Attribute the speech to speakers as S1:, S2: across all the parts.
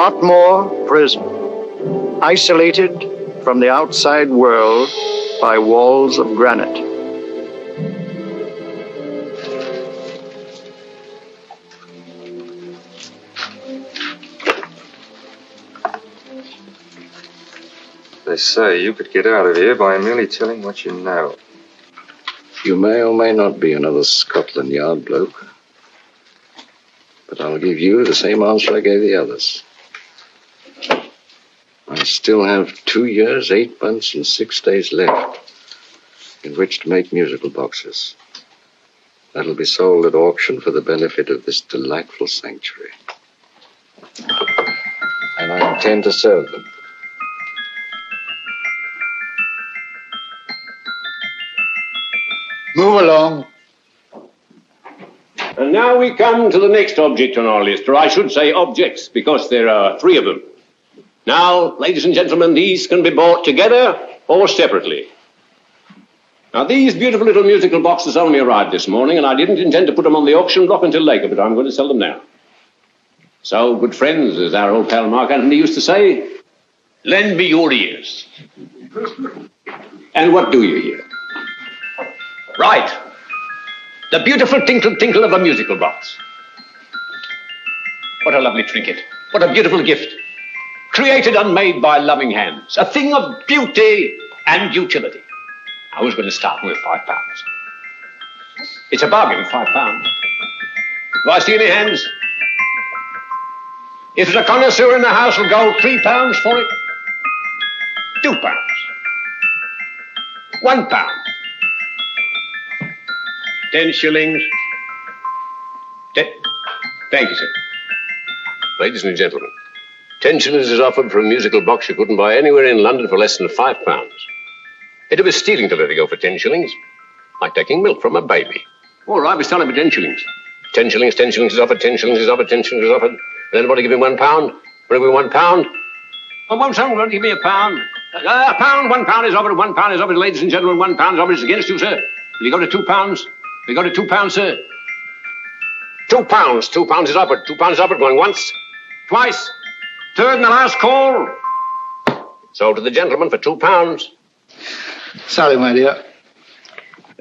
S1: Dartmoor prison, isolated from the outside world by walls of granite.
S2: They say you could get out of here by merely telling what you know.
S3: You may or may not be another Scotland Yard bloke, but I'll give you the same answer I gave the others. I still have 2 years, 8 months, and 6 days left in which to make musical boxes. That'll be sold at auction for the benefit of this delightful sanctuary. And I intend to serve them.
S1: Move along.
S4: And now we come to the next object on our list, or I should say objects, because there are 3 of them. Now, ladies and gentlemen, these can be bought together or separately. Now, these beautiful little musical boxes only arrived this morning, and I didn't intend to put them on the auction block until later, but I'm going to sell them now. So, good friends, as our old pal Mark Antony used to say, lend me your ears. And what do you hear? Right. The beautiful tinkle tinkle of a musical box. What a lovely trinket. What a beautiful gift. Created and made by loving hands. A thing of beauty and utility. I was going to start with £5. It's a bargain, £5. Do I see any hands? If there's a connoisseur in the house, will go £3 for it. £2. £1. 10 shillings. Thank you, sir. Ladies and gentlemen, 10 shillings is offered for a musical box you couldn't buy anywhere in London for less than £5. It'd be stealing to let it go for 10 shillings. Like taking milk from a baby. All right, we're selling for 10 shillings. 10 shillings, 10 shillings is offered, 10 shillings is offered, 10 shillings is offered. And anybody give me £1? Will give me £1? Oh, won't someone give me £1? £1, £1 is offered, £1 is offered, ladies and gentlemen, £1 is offered. It's against you, sir. Will you go to £2? We go to £2, sir. £2. £2 is offered. £2 is offered. Going once, twice, third and the last call. Sold to the gentleman for £2.
S1: Sorry, my dear.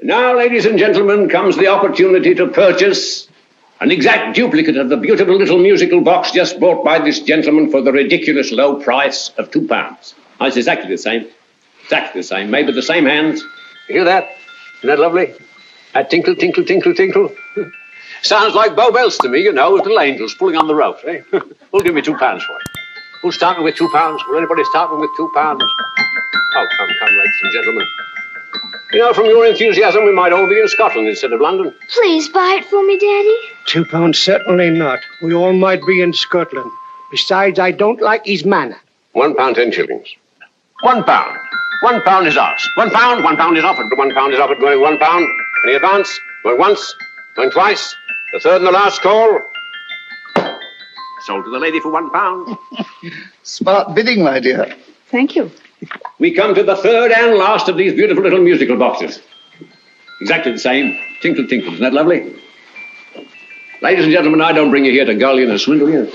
S4: Now, ladies and gentlemen, comes the opportunity to purchase an exact duplicate of the beautiful little musical box just bought by this gentleman for the ridiculous low price of £2. Oh, it's exactly the same. Exactly the same. Made with the same hands. You hear that? Isn't that lovely? That tinkle, tinkle, tinkle, tinkle. Sounds like Bow Bells to me, you know, with little angels pulling on the rope, eh? Who'll give me £2 for it? Who'll start me with £2? Will anybody start me with £2? Oh, come, ladies and gentlemen. You know, from your enthusiasm, we might all be in Scotland instead of London.
S5: Please buy it for me, Daddy.
S6: £2, certainly not. We all might be in Scotland. Besides, I don't like his manner.
S4: £1, 10 shillings. £1. £1 is ours. £1 is offered. £1 is offered. Going £1. Any advance? Going once, going twice. The third and the last call. Sold to the lady for £1.
S1: Smart bidding, my dear.
S5: Thank you.
S4: We come to the third and last of these beautiful little musical boxes. Exactly the same. Tinkle, tinkle. Isn't that lovely? Ladies and gentlemen, I don't bring you here to gull you and swindle you.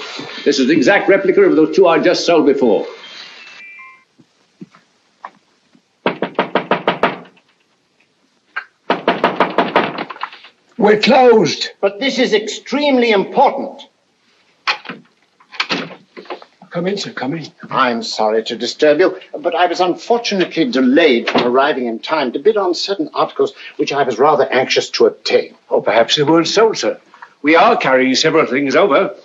S4: This is the exact replica of those 2 I just sold before.
S6: We're closed.
S7: But this is extremely important.
S6: Come in, sir, come in.
S7: I'm sorry to disturb you, but I was unfortunately delayed from arriving in time to bid on certain articles which I was rather anxious to obtain.
S4: Oh, perhaps they weren't sold, sir. We are carrying several things over.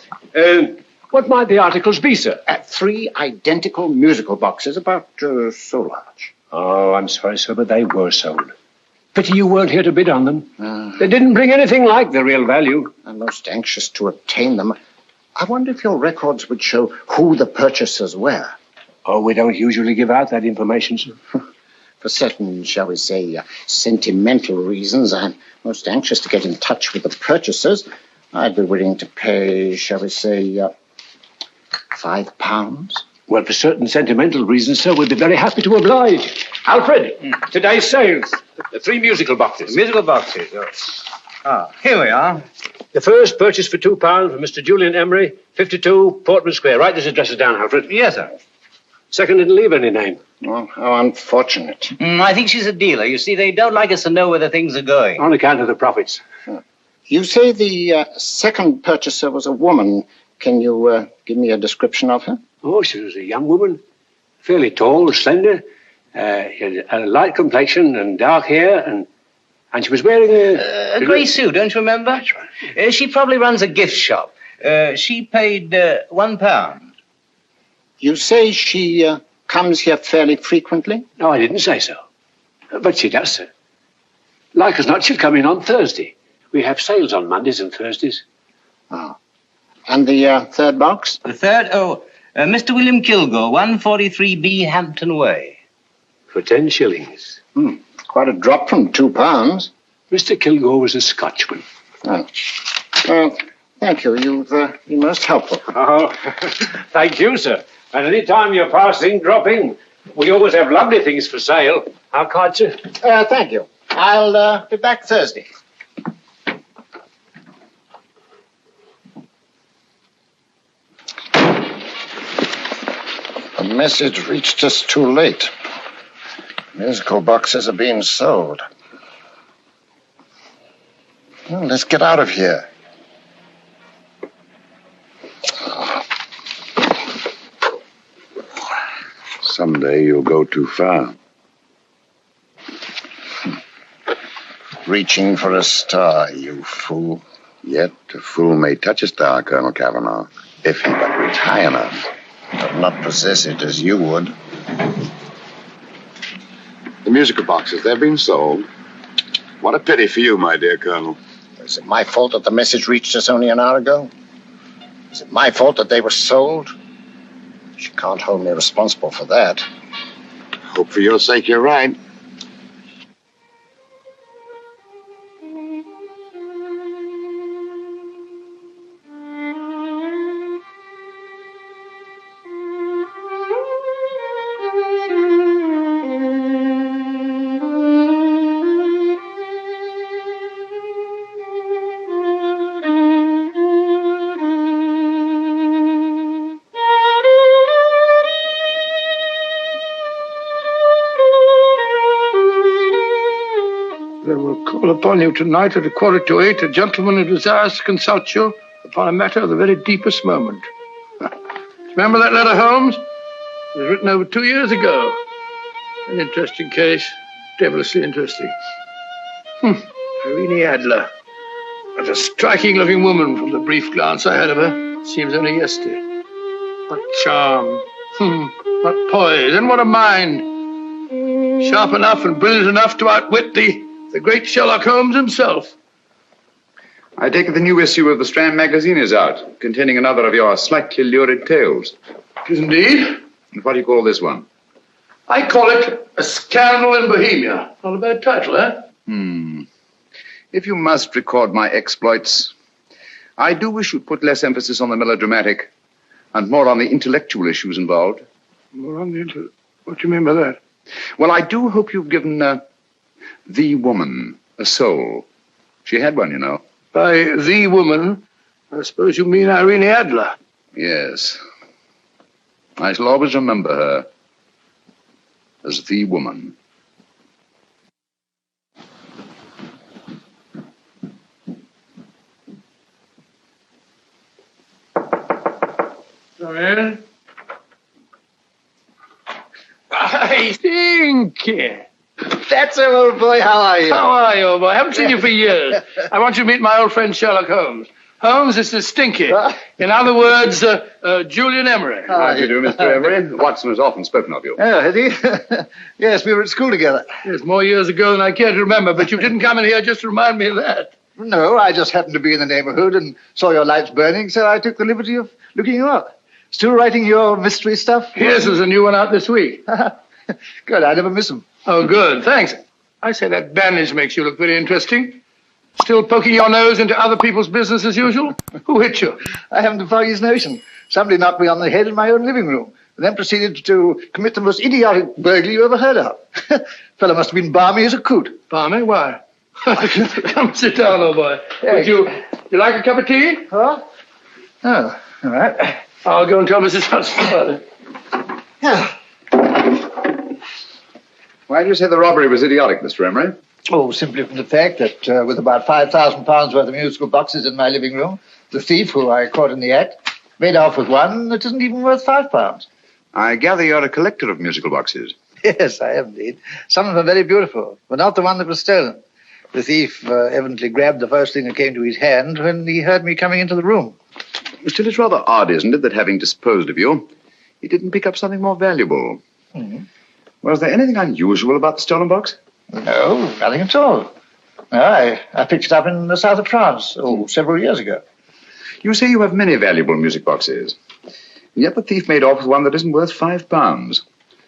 S4: What might the articles be, sir?
S7: 3 identical musical boxes, about so large.
S4: Oh, I'm sorry, sir, but they were sold. Pity you weren't here to bid on them. They didn't bring anything like their real value.
S7: I'm most anxious to obtain them. I wonder if your records would show who the purchasers were.
S4: Oh, we don't usually give out that information, sir.
S7: For certain, shall we say, sentimental reasons, I'm most anxious to get in touch with the purchasers. I'd be willing to pay, shall we say, £5.
S4: Well, for certain sentimental reasons, sir, we'd be very happy to oblige. Alfred, today's sales. The 3 musical boxes.
S2: Musical boxes, oh. Ah, here we are.
S4: The first purchased for £2 from Mr. Julian Emery,
S8: 52 Portman Square. Write this address down, Alfred.
S9: Yes, sir.
S8: Second didn't leave any name.
S7: Oh, how unfortunate.
S9: I think she's a dealer. You see, they don't like us to know where the things are going.
S8: On account of the profits.
S7: You say the second purchaser was a woman. Can you give me a description of her?
S8: Oh, she was a young woman. Fairly tall, slender. She had a light complexion and dark hair, and she was wearing
S9: A grey suit, don't you remember?
S8: That's right.
S9: She probably runs a gift shop. She paid £1.
S7: You say she comes here fairly frequently?
S8: No, I didn't say so. But she does, sir. Like as not, she'll come in on Thursday. We have sales on Mondays and Thursdays.
S7: Oh. And the third box?
S9: The third, Mr. William Kilgore, 143B Hampton Way.
S8: For 10 shillings.
S7: Quite a drop from £2.
S8: Mr. Kilgore was a Scotchman.
S7: Oh. Well, thank you. You've been most helpful.
S8: Oh, thank you, sir. And any time you're passing, drop in. We always have lovely things for sale. How kind, sir?
S7: Thank you. I'll be back Thursday. The message reached us too late. Musical boxes are being sold. Well, let's get out of here.
S3: Someday you'll go too far.
S7: Reaching for a star, you fool.
S3: Yet a fool may touch a star, Colonel Cavanaugh, if he but reach high enough.
S7: But not possess it as you would.
S3: The musical boxes, they're being sold. What a pity for you, my dear Colonel.
S7: Is it my fault that the message reached us only an hour ago? Is it my fault that they were sold? She can't hold me responsible for that.
S3: Hope for your sake you're right.
S6: Upon you tonight at 7:45, a gentleman who desires to consult you upon a matter of the very deepest moment. Remember that letter, Holmes? It was written over 2 years ago. An interesting case. Devilishly interesting. Irene Adler. What a striking-looking woman from the brief glance I had of her. Seems only yesterday. What charm. What poise. And what a mind. Sharp enough and brilliant enough to outwit the great Sherlock Holmes himself.
S10: I take it the new issue of the Strand magazine is out, containing another of your slightly lurid tales.
S6: It is indeed.
S10: And what do you call this one?
S6: I call it A Scandal in Bohemia. Not a bad title, eh?
S10: If you must record my exploits, I do wish you'd put less emphasis on the melodramatic and more on the intellectual issues involved.
S6: More on the What do you mean by that?
S10: Well, I do hope you've given the woman a soul. She had one, you know.
S6: By the woman, I suppose you mean Irene Adler.
S10: Yes. I shall always remember her as the woman.
S6: Come in. I Stinky.
S7: That's it, old boy. How are you?
S6: How are you, old boy? I haven't seen you for years. I want you to meet my old friend Sherlock Holmes. Holmes, this is Stinky. In other words, Julian Emery.
S10: How do you do, Mr. Emery? Watson has often spoken of you.
S7: Oh, has he? Yes, we were at school together.
S6: Yes, more years ago than I care to remember, but you didn't come in here just to remind me of that.
S11: No, I just happened to be in the neighborhood and saw your lights burning, so I took the liberty of looking you up. Still writing your mystery stuff?
S6: Yes, there's a new one out this week.
S11: Good, I never miss them.
S6: Oh, good, thanks. I say that bandage makes you look very interesting. Still poking your nose into other people's business as usual? Who hit you?
S11: I haven't the foggiest notion. Somebody knocked me on the head in my own living room, and then proceeded to commit the most idiotic burglary you ever heard of. Fellow must have been balmy as a coot.
S6: Balmy? Why? Come sit down, old boy. Would you like a cup of tea?
S11: Huh? Oh, All right.
S6: I'll go and tell Mrs. Hudson about it.
S11: Yeah.
S10: Why do you say the robbery was idiotic, Mr. Emery?
S11: Oh, simply from the fact that with about £5,000 worth of musical boxes in my living room, the thief, who I caught in the act, made off with one that isn't even worth £5.
S10: I gather you're a collector of musical boxes.
S11: Yes, I am indeed. Some of them are very beautiful, but not the one that was stolen. The thief evidently grabbed the first thing that came to his hand when he heard me coming into the room.
S10: Still, it's rather odd, isn't it, that having disposed of you, he didn't pick up something more valuable.
S11: Mm-hmm.
S10: Was there anything unusual about the stolen box?
S11: No, nothing at all. No, I picked it up in the south of France, several years ago.
S10: You say you have many valuable music boxes, and yet the thief made off with one that isn't worth £5.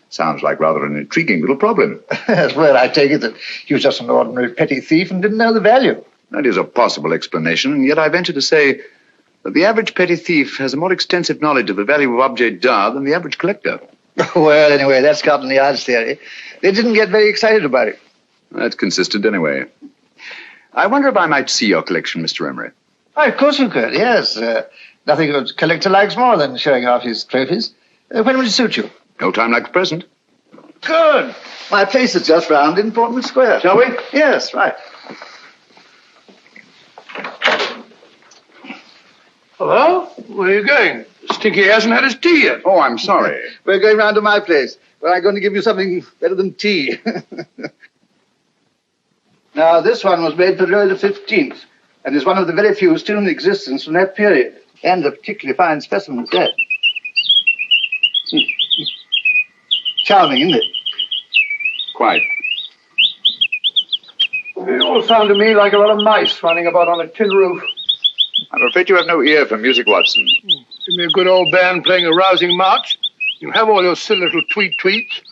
S10: Sounds like rather an intriguing little problem.
S11: Well, I take it that he was just an ordinary petty thief and didn't know the value.
S10: That is a possible explanation, and yet I venture to say that the average petty thief has a more extensive knowledge of the value of objets d'art than the average collector.
S11: Well, anyway, that's Scotland Yard's theory. They didn't get very excited about it.
S10: That's consistent anyway. I wonder if I might see your collection, Mr. Emery.
S11: Oh, of course you could, yes. Nothing a collector likes more than showing off his trophies. When would it suit you?
S10: No time like the present.
S11: Good. My place is just round in Portman Square.
S10: Shall we?
S11: Yes, right.
S6: Hello? Where are you going? Stinky hasn't had his tea yet.
S10: Oh, I'm sorry.
S11: We're going round to my place, where I'm going to give you something better than tea. Now, this one was made for Louis XV, and is one of the very few still in existence from that period, and a particularly fine specimen at that. Charming, isn't it?
S10: Quite.
S6: They all sound to me like a lot of mice running about on a tin roof.
S10: I'm afraid you have no ear for music, Watson.
S6: Give me a good old band playing a rousing march. You have all your silly little tweets.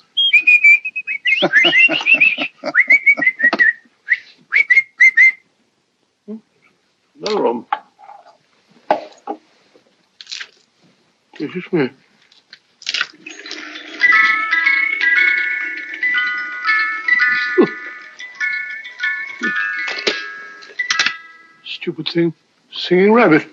S6: Another room. This is me. Stupid thing. Singing rabbit.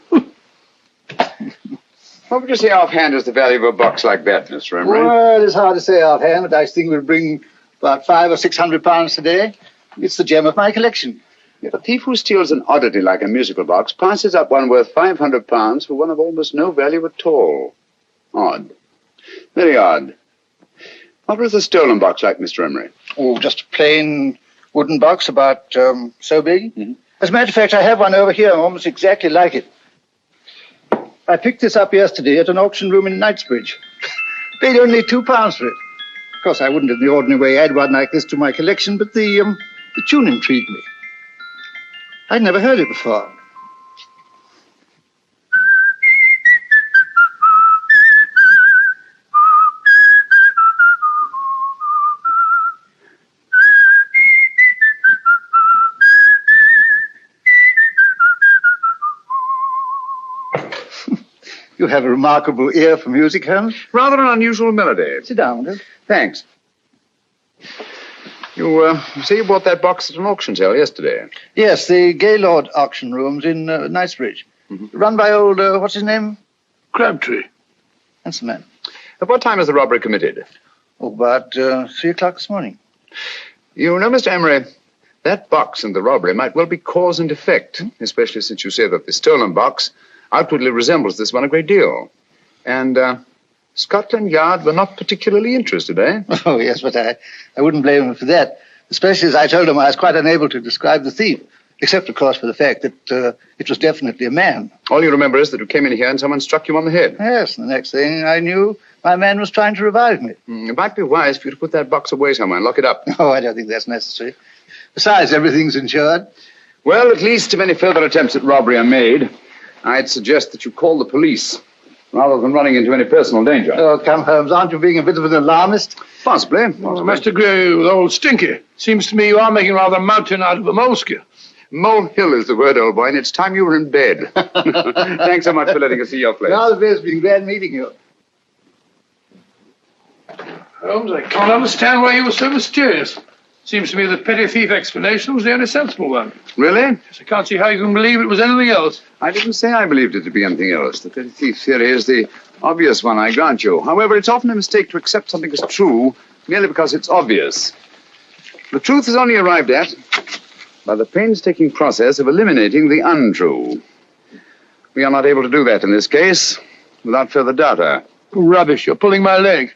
S10: What would you say offhand is the value of a box like that, Mr. Emery?
S11: Well, it's hard to say offhand, but I think we'll bring about £500 or £600 today. It's the gem of my collection.
S10: Yet a thief who steals an oddity like a musical box passes up one worth £500 for one of almost no value at all. Odd. Very odd. What was the stolen box like, Mr. Emery?
S11: Oh, just a plain wooden box about so big.
S10: Mm-hmm.
S11: As a matter of fact, I have one over here almost exactly like it. I picked this up yesterday at an auction room in Knightsbridge. Paid only £2 for it. Of course, I wouldn't in the ordinary way add one like this to my collection, but the tune intrigued me. I'd never heard it before. You have a remarkable ear for music, Holmes.
S10: Rather an unusual melody.
S11: Sit down, will you?
S10: Thanks. You say you bought that box at an auction sale yesterday?
S11: Yes, the Gaylord auction rooms in Knightsbridge.
S10: Mm-hmm.
S11: Run by old, what's his name?
S6: Crabtree.
S11: That's the man.
S10: At what time was the robbery committed?
S11: Oh, about 3 o'clock this morning.
S10: You know, Mr. Emery, that box and the robbery might well be cause and effect, especially since you say that the stolen box outwardly resembles this one a great deal. And Scotland Yard were not particularly interested, eh?
S11: Oh, yes, but I wouldn't blame him for that, especially as I told him I was quite unable to describe the thief, except, of course, for the fact that it was definitely a man.
S10: All you remember is that you came in here and someone struck you on the head.
S11: Yes, and the next thing I knew, my man was trying to revive me.
S10: It might be wise for you to put that box away somewhere and lock it up.
S11: Oh, I don't think that's necessary. Besides, everything's insured.
S10: Well, at least if any further attempts at robbery are made, I'd suggest that you call the police, rather than running into any personal danger.
S11: Oh, come, Holmes, aren't you being a bit of an alarmist?
S10: Possibly.
S6: Well, I must agree with old Stinky. Seems to me you are making rather a mountain out of a molehill.
S10: Molehill is the word, old boy, and it's time you were in bed. Thanks so much for letting us see your place.
S11: Now the best, been glad meeting you.
S6: Holmes, I can't understand why you were so mysterious. Seems to me the petty thief explanation was the only sensible one.
S10: Really?
S6: Yes, I can't see how you can believe it was anything else.
S10: I didn't say I believed it to be anything else. The petty thief theory is the obvious one, I grant you. However, it's often a mistake to accept something as true merely because it's obvious. The truth is only arrived at by the painstaking process of eliminating the untrue. We are not able to do that in this case without further data.
S6: Rubbish, you're pulling my leg.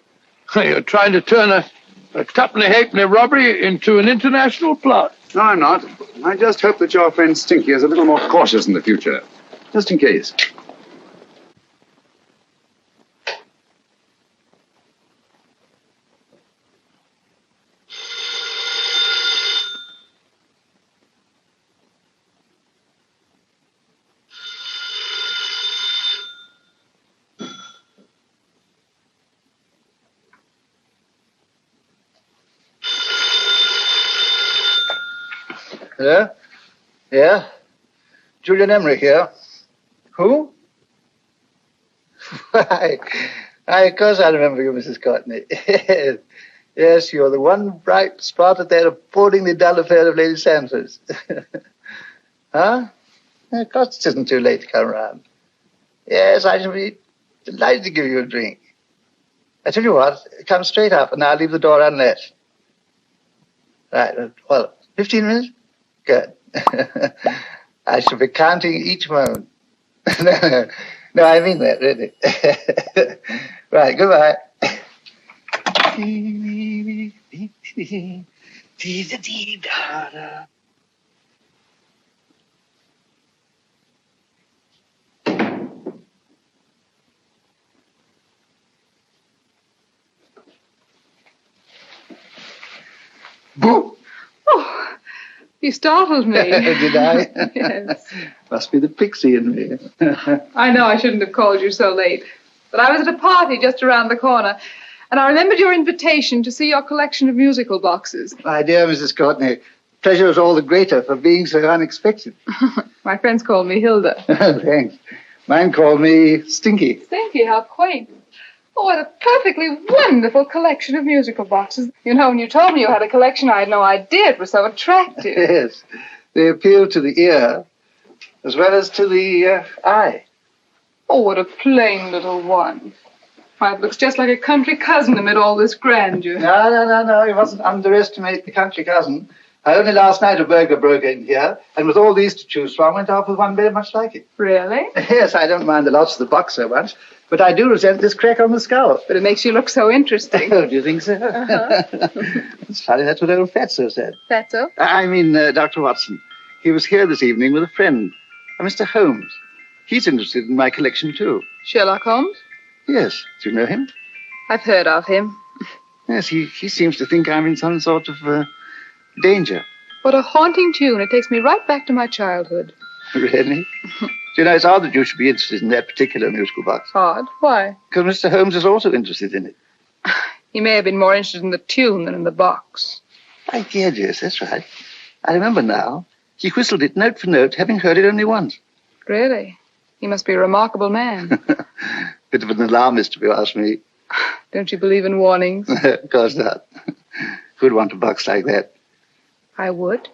S6: You're trying to turn a tuppenny halfpenny robbery into an international plot.
S10: No, I'm not. I just hope that your friend Stinky is a little more cautious in the future. Just in case.
S11: Hello? Yeah? Julian Emery here. Who? Why, of course I remember you, Mrs. Courtney. Yes, you're the one bright spot at that appallingly dull affair of Lady Sanford's. Huh? Of course it isn't too late to come round. Yes, I shall be delighted to give you a drink. I tell you what, come straight up and I'll leave the door unlatched. Right, well, 15 minutes? Good. I shall be counting each moment. No, I mean that, really. Right, goodbye. Boo!
S12: Oh, you startled me.
S11: Did I?
S12: Yes.
S11: Must be the pixie in me.
S12: I know I shouldn't have called you so late, but I was at a party just around the corner, and I remembered your invitation to see your collection of musical boxes.
S11: My dear Mrs. Courtney, pleasure is all the greater for being so unexpected.
S12: My friends call me Hilda.
S11: Thanks. Mine called me Stinky.
S12: Stinky, how quaint. Oh, what a perfectly wonderful collection of musical boxes. You know, when you told me you had a collection, I had no idea it was so attractive.
S11: Yes. They appeal to the ear as well as to the eye.
S12: Oh, what a plain little one. Why, it looks just like a country cousin amid all this grandeur.
S11: No. You mustn't underestimate the country cousin. Only last night a burglar broke in here, and with all these to choose from, went off with one very much like it.
S12: Really?
S11: Yes, I don't mind the loss of the box so much, but I do resent this crack on the skull.
S12: But it makes you look so interesting.
S11: Oh, do you think so?
S12: Uh-huh.
S11: It's funny, that's what old Fatso said.
S12: Fatso?
S11: I mean, Dr. Watson. He was here this evening with a friend, a Mr. Holmes. He's interested in my collection, too.
S12: Sherlock Holmes?
S11: Yes. Do you know him?
S12: I've heard of him.
S11: Yes, he seems to think I'm in some sort of danger.
S12: What a haunting tune. It takes me right back to my childhood.
S11: Really? Do you know, it's odd that you should be interested in that particular musical box.
S12: Odd? Why?
S11: Because Mr. Holmes is also interested in it.
S12: He may have been more interested in the tune than in the box.
S11: My dear, yes, that's right. I remember now. He whistled it note for note, having heard it only once.
S12: Really? He must be a remarkable man.
S11: Bit of an alarmist, if you ask me.
S12: Don't you believe in warnings?
S11: Of course not. Who'd want a box like that?
S12: I would.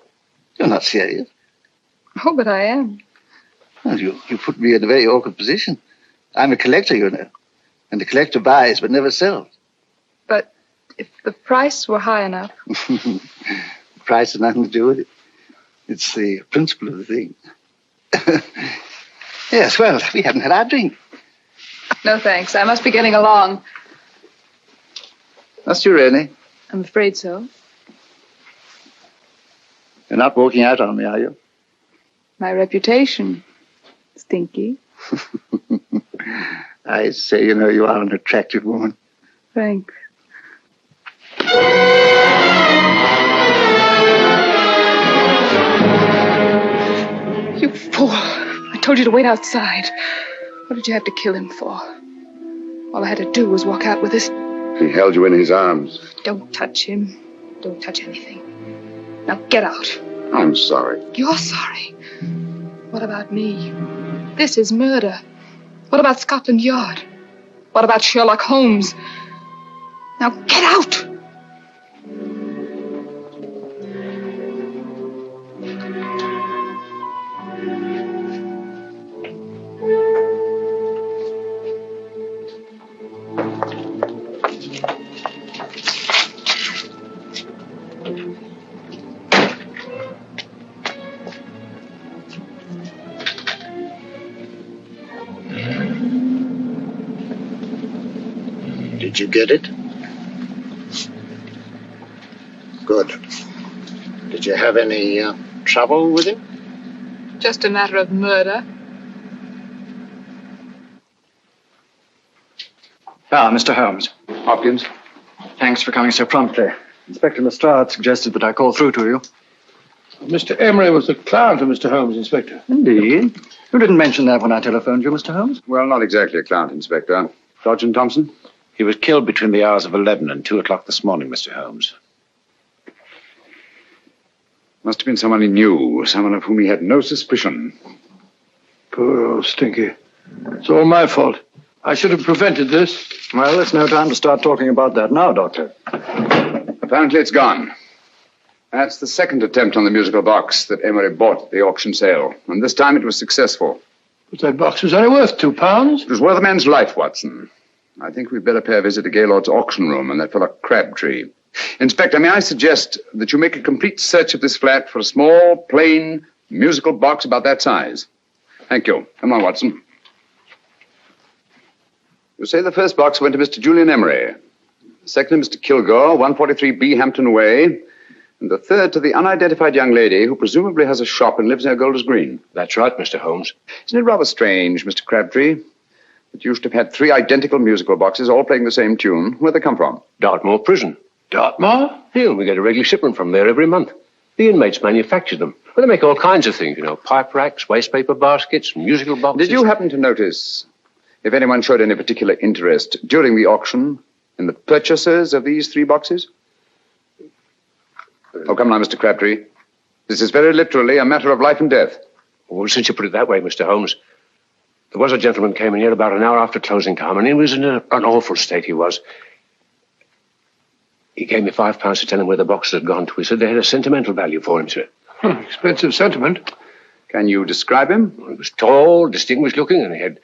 S11: You're not serious.
S12: Oh, but I am.
S11: Well, you put me in a very awkward position. I'm a collector, you know. And the collector buys but never sells.
S12: But if the price were high enough...
S11: The price has nothing to do with it. It's the principle of the thing. Yes, well, we haven't had our drink.
S12: No, thanks. I must be getting along.
S11: Must you really?
S12: I'm afraid so.
S11: You're not walking out on me, are you?
S12: My reputation, Stinky.
S11: I say, you know, you are an attractive woman.
S12: Thanks. You fool. I told you to wait outside. What did you have to kill him for? All I had to do was walk out with this.
S10: He held you in his arms.
S12: Don't touch him. Don't touch anything. Now get out.
S10: I'm sorry.
S12: You're sorry. What about me? This is murder. What about Scotland Yard? What about Sherlock Holmes? Now get out!
S7: Did you get it? Good. Did you have any trouble with him?
S12: Just a matter of murder.
S1: Mr. Holmes.
S10: Hopkins.
S1: Thanks for coming so promptly. Inspector Lestrade suggested that I call through to you.
S6: Mr. Emery was the client of Mr. Holmes, Inspector.
S1: Indeed. You didn't mention that when I telephoned you, Mr. Holmes.
S10: Well, not exactly a client, Inspector. Sergeant Thompson?
S13: He was killed between the hours of 11 and 2 o'clock this morning, Mr. Holmes.
S10: Must have been someone he knew, someone of whom he had no suspicion.
S6: Poor old Stinky. It's all my fault. I should have prevented this.
S1: Well, it's no time to start talking about that now, Doctor.
S10: Apparently it's gone. That's the second attempt on the musical box that Emery bought at the auction sale. And this time it was successful.
S6: But that box was only worth £2.
S10: It was worth a man's life, Watson. I think we'd better pay a visit to Gaylord's auction room and that fellow Crabtree. Inspector, may I suggest that you make a complete search of this flat for a small, plain, musical box about that size? Thank you. Come on, Watson. You say the first box went to Mr. Julian Emery. The second to Mr. Kilgore, 143B Hampton Way. And the third to the unidentified young lady who presumably has a shop and lives near Golders Green.
S4: That's right, Mr. Holmes.
S10: Isn't it rather strange, Mr. Crabtree, that you should have had 3 identical musical boxes all playing the same tune? Where'd they come from?
S4: Dartmoor Prison.
S6: Dartmoor?
S4: Yeah, we get a regular shipment from there every month. The inmates manufacture them. Well, they make all kinds of things, pipe racks, waste paper baskets, musical boxes.
S10: Did you happen to notice if anyone showed any particular interest during the auction in the purchasers of these 3 boxes? Oh, come now, Mr. Crabtree. This is very literally a matter of life and death.
S4: Well, since you put it that way, Mr. Holmes, there was a gentleman came in here about an hour after closing time, and he was in an awful state, he was. He gave me £5 to tell him where the boxes had gone to. He said they had a sentimental value for him, sir.
S6: Expensive sentiment.
S10: Can you describe him?
S4: Well, he was tall, distinguished looking, and he had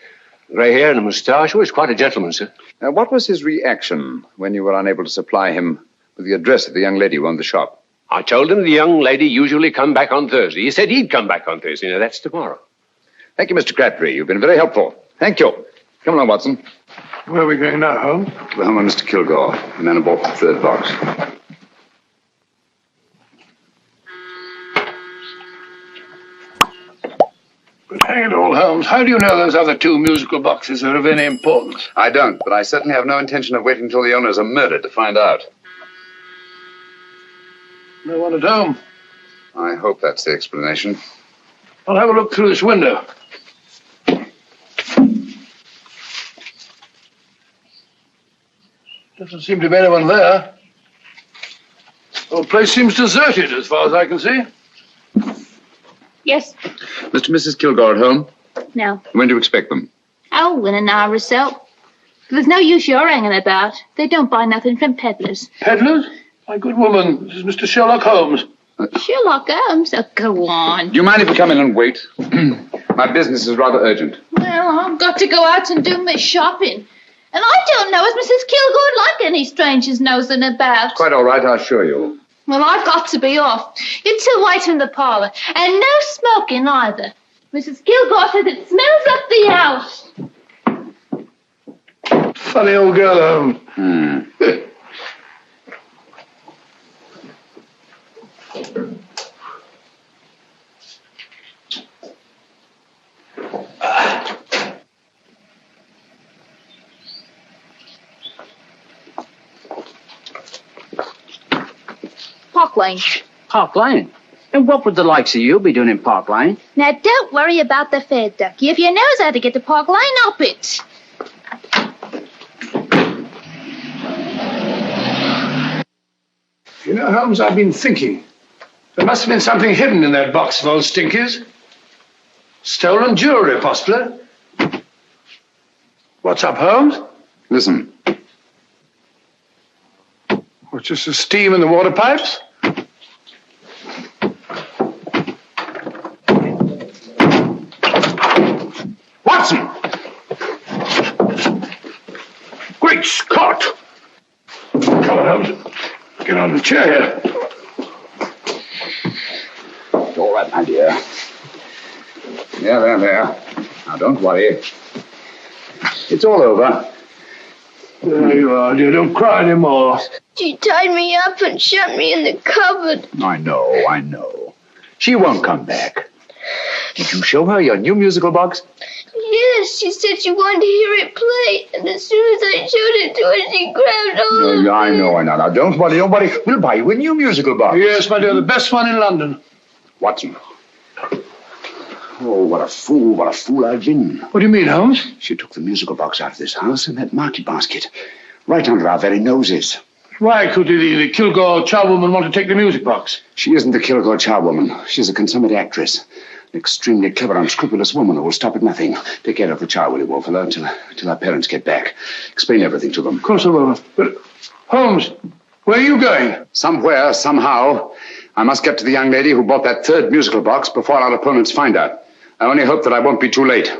S4: grey hair and a moustache. He was quite a gentleman, sir.
S10: What was his reaction when you were unable to supply him with the address of the young lady who owned the shop?
S4: I told him the young lady usually come back on Thursday. He said he'd come back on Thursday. Now, that's tomorrow.
S10: Thank you, Mr. Crabtree. You've been very helpful. Thank you. Come along, Watson.
S6: Where are we going now, Holmes?
S10: To the home of Mr. Kilgore, the man who bought the 3rd box.
S6: But hang it all, Holmes, how do you know those other 2 musical boxes are of any importance?
S10: I don't, but I certainly have no intention of waiting until the owners are murdered to find out.
S6: No one at home.
S10: I hope that's the explanation.
S6: I'll have a look through this window. Doesn't seem to be anyone there. The whole place seems deserted as far as I can see.
S5: Yes.
S10: Mr. and Mrs. Kilgore at home?
S5: No.
S10: When do you expect them?
S5: Oh, in an hour or so. There's no use you're hanging about. They don't buy nothing from peddlers.
S6: Peddlers? My good woman, this is Mr. Sherlock Holmes.
S5: Sherlock Holmes? Oh, go on.
S10: Do you mind if we come in and wait? My business is rather urgent.
S5: Well, I've got to go out and do my shopping. And I don't know as Mrs. Kilgore like any strangers nosing about.
S10: Quite all right, I assure you.
S5: Well, I've got to be off. You two wait in the parlour. And no smoking either. Mrs. Kilgore says it smells up the house.
S6: Funny old girl, Holmes.
S5: Park Lane.
S9: Park Lane? And what would the likes of you be doing in Park Lane?
S5: Now, don't worry about the fare, Ducky. If you knows how to get to Park Lane, up it.
S6: You know, Holmes, I've been thinking. There must have been something hidden in that box of old Stinky's. Stolen jewelry, possibly. What's up, Holmes?
S10: Listen.
S6: What's just the steam in the water pipes? Watson! Great Scott! Come on, Holmes. Get on the chair here.
S10: All right, my dear. There. Now, don't worry. It's all over.
S6: There you are, dear. Don't cry anymore.
S5: She tied me up and shut me in the cupboard.
S10: I know. She won't come back. Did you show her your new musical box?
S5: Yes, she said she wanted to hear it play, and as soon as I showed it to her, she grabbed hold of me.
S10: I know. Now, don't worry. We'll buy you a new musical box.
S6: Yes, my dear, the best one in London.
S13: Watson. Oh, what a fool I've been.
S6: What do you mean, Holmes?
S13: She took the musical box out of this house in that market basket, right under our very noses.
S6: Why could the Kilgore charwoman want to take the music box?
S13: She isn't the Kilgore charwoman. She's a consummate actress. An extremely clever, unscrupulous woman who will stop at nothing. Take care of the child, will you, Wolfella, till our parents get back. Explain everything to them.
S6: Of course I will. But, Holmes, where are you going?
S10: Somewhere, somehow, I must get to the young lady who bought that third musical box before our opponents find out. I only hope that I won't be too late.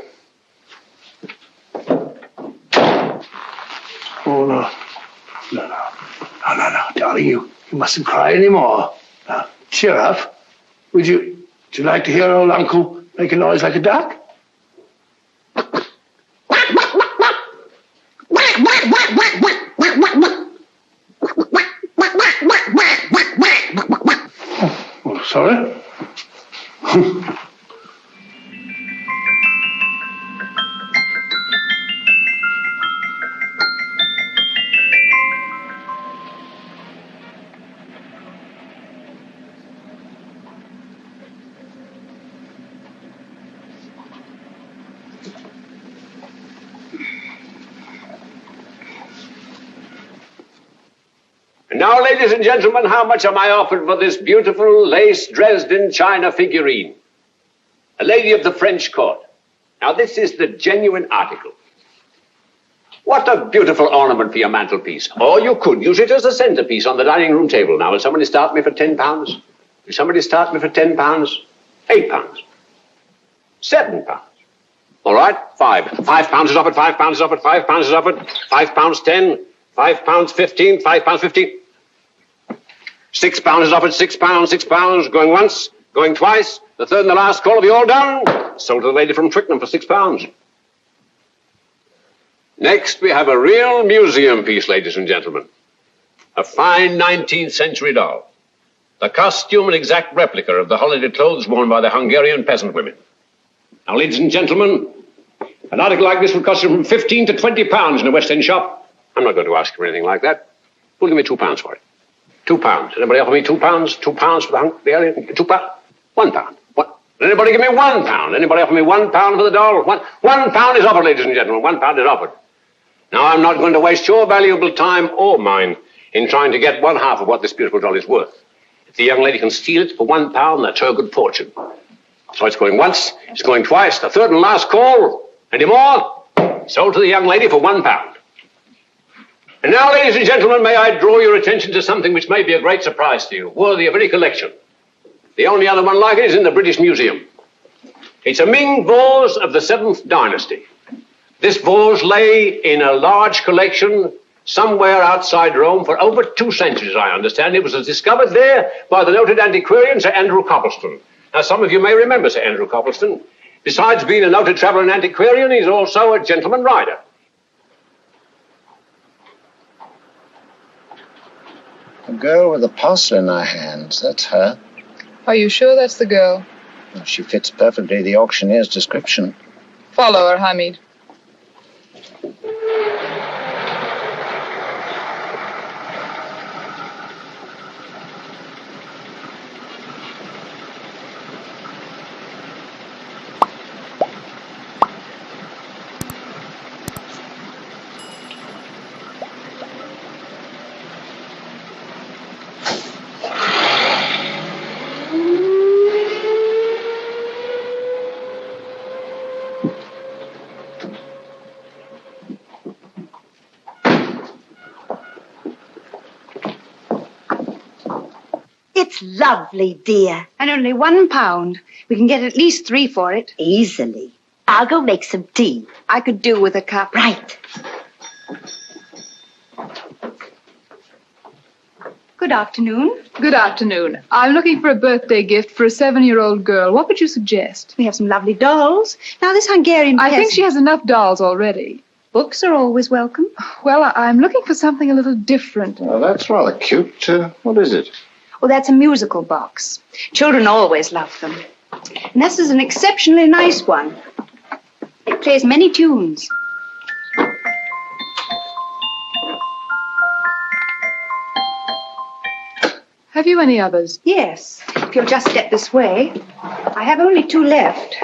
S6: Oh, no. No, darling, you mustn't cry anymore. Now, cheer up. Would you like to hear old Uncle make a noise like a duck? Oh, sorry.
S4: Now, ladies and gentlemen, how much am I offered for this beautiful lace Dresden china figurine? A lady of the French court. Now, this is the genuine article. What a beautiful ornament for your mantelpiece. Or you could use it as a centerpiece on the dining room table. Now, will somebody start me for £10? Will somebody start me for £10? £8? £7? All right, £5 is offered, £5 is offered, £5 is offered, £5.10, £5.15, £5.15. £6 is offered, £6, going once, going twice, the third and the last call. Have you all done? Sold to the lady from Twickenham for £6. Next, we have a real museum piece, ladies and gentlemen. A fine 19th century doll. The costume an exact replica of the holiday clothes worn by the Hungarian peasant women. Now, ladies and gentlemen, an article like this would cost you from £15 to £20 in a West End shop. I'm not going to ask you for anything like that. Who'll give me £2 for it? £2. Anybody offer me £2? £2 for the Hungarian? £2? £1. What? Anybody give me £1? Anybody offer me £1 for the doll? £1 is offered, ladies and gentlemen. £1 is offered. Now, I'm not going to waste your valuable time or mine in trying to get one half of what this beautiful doll is worth. If the young lady can steal it for £1, that's her good fortune. So it's going once, it's going twice, the third and last call. Any more? Sold to the young lady for £1. And now, ladies and gentlemen, may I draw your attention to something which may be a great surprise to you, worthy of any collection. The only other one like it is in the British Museum. It's a Ming vase of the 7th dynasty. This vase lay in a large collection somewhere outside Rome for over 2 centuries, I understand. It was discovered there by the noted antiquarian Sir Andrew Coppleston. Now, some of you may remember Sir Andrew Coppleston. Besides being a noted traveller and antiquarian, he's also a gentleman rider.
S7: The girl with the parcel in her hands, that's her.
S12: Are you sure that's the girl?
S7: Well, she fits perfectly the auctioneer's description.
S12: Follow her, Hamid.
S14: It's lovely, dear.
S15: And only £1. We can get at least 3 for it.
S14: Easily. I'll go make some tea.
S15: I could do with a cup.
S14: Right.
S15: Good afternoon.
S12: Good afternoon. I'm looking for a birthday gift for a 7-year-old girl. What would you suggest?
S15: We have some lovely dolls. Now, this Hungarian
S12: I think
S15: peasant-
S12: she has enough dolls already.
S15: Books are always welcome.
S12: Well, I'm looking for something a little different.
S7: Well, that's rather cute. What is it?
S15: Oh, that's a musical box. Children always love them. And this is an exceptionally nice one. It plays many tunes.
S12: Have you any others?
S15: Yes. If you'll just step this way. I have only 2 left.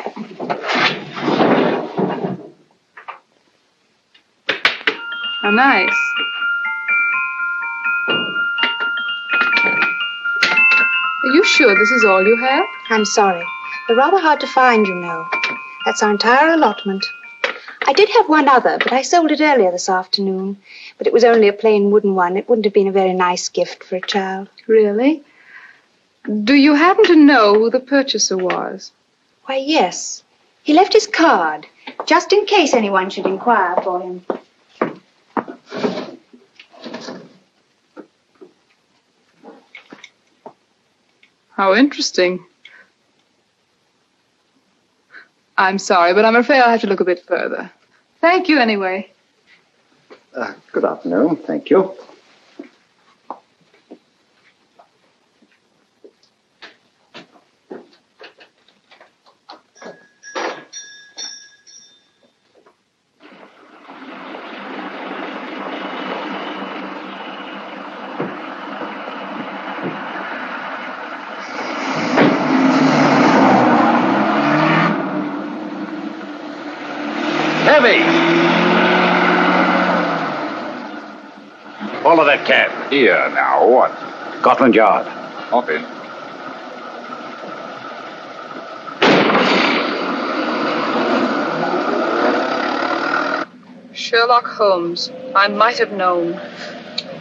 S12: Oh, nice. Are you sure this is all you have?
S15: I'm sorry. They're rather hard to find, you know. That's our entire allotment. I did have one other, but I sold it earlier this afternoon. But it was only a plain wooden one. It wouldn't have been a very nice gift for a child.
S12: Really? Do you happen to know who the purchaser was?
S15: Why, yes. He left his card, just in case anyone should inquire for him.
S12: How interesting. I'm sorry, but I'm afraid I'll have to look a bit further. Thank you anyway.
S7: Good afternoon. Thank you.
S13: Follow that cab.
S10: Here now, what?
S13: Scotland Yard.
S10: Hop in.
S12: Sherlock Holmes. I might have known.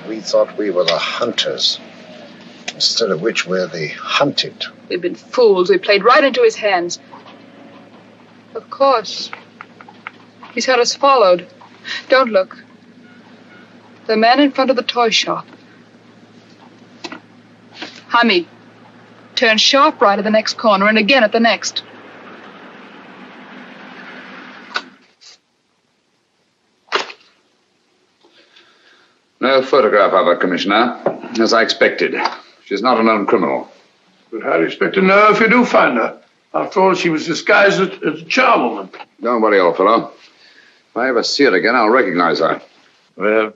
S7: We thought we were the hunters, instead of which we're the hunted.
S12: We've been fools. We played right into his hands. Of course. He's had us followed. Don't look. The man in front of the toy shop. Hamid, turn sharp right at the next corner and again at the next.
S10: No photograph of her, Commissioner. As I expected. She's not a known criminal.
S6: But how do you expect to know if you do find her? After all, she was disguised as a charwoman.
S10: Don't worry, old fellow. If I ever see her again, I'll recognize her.
S1: Well,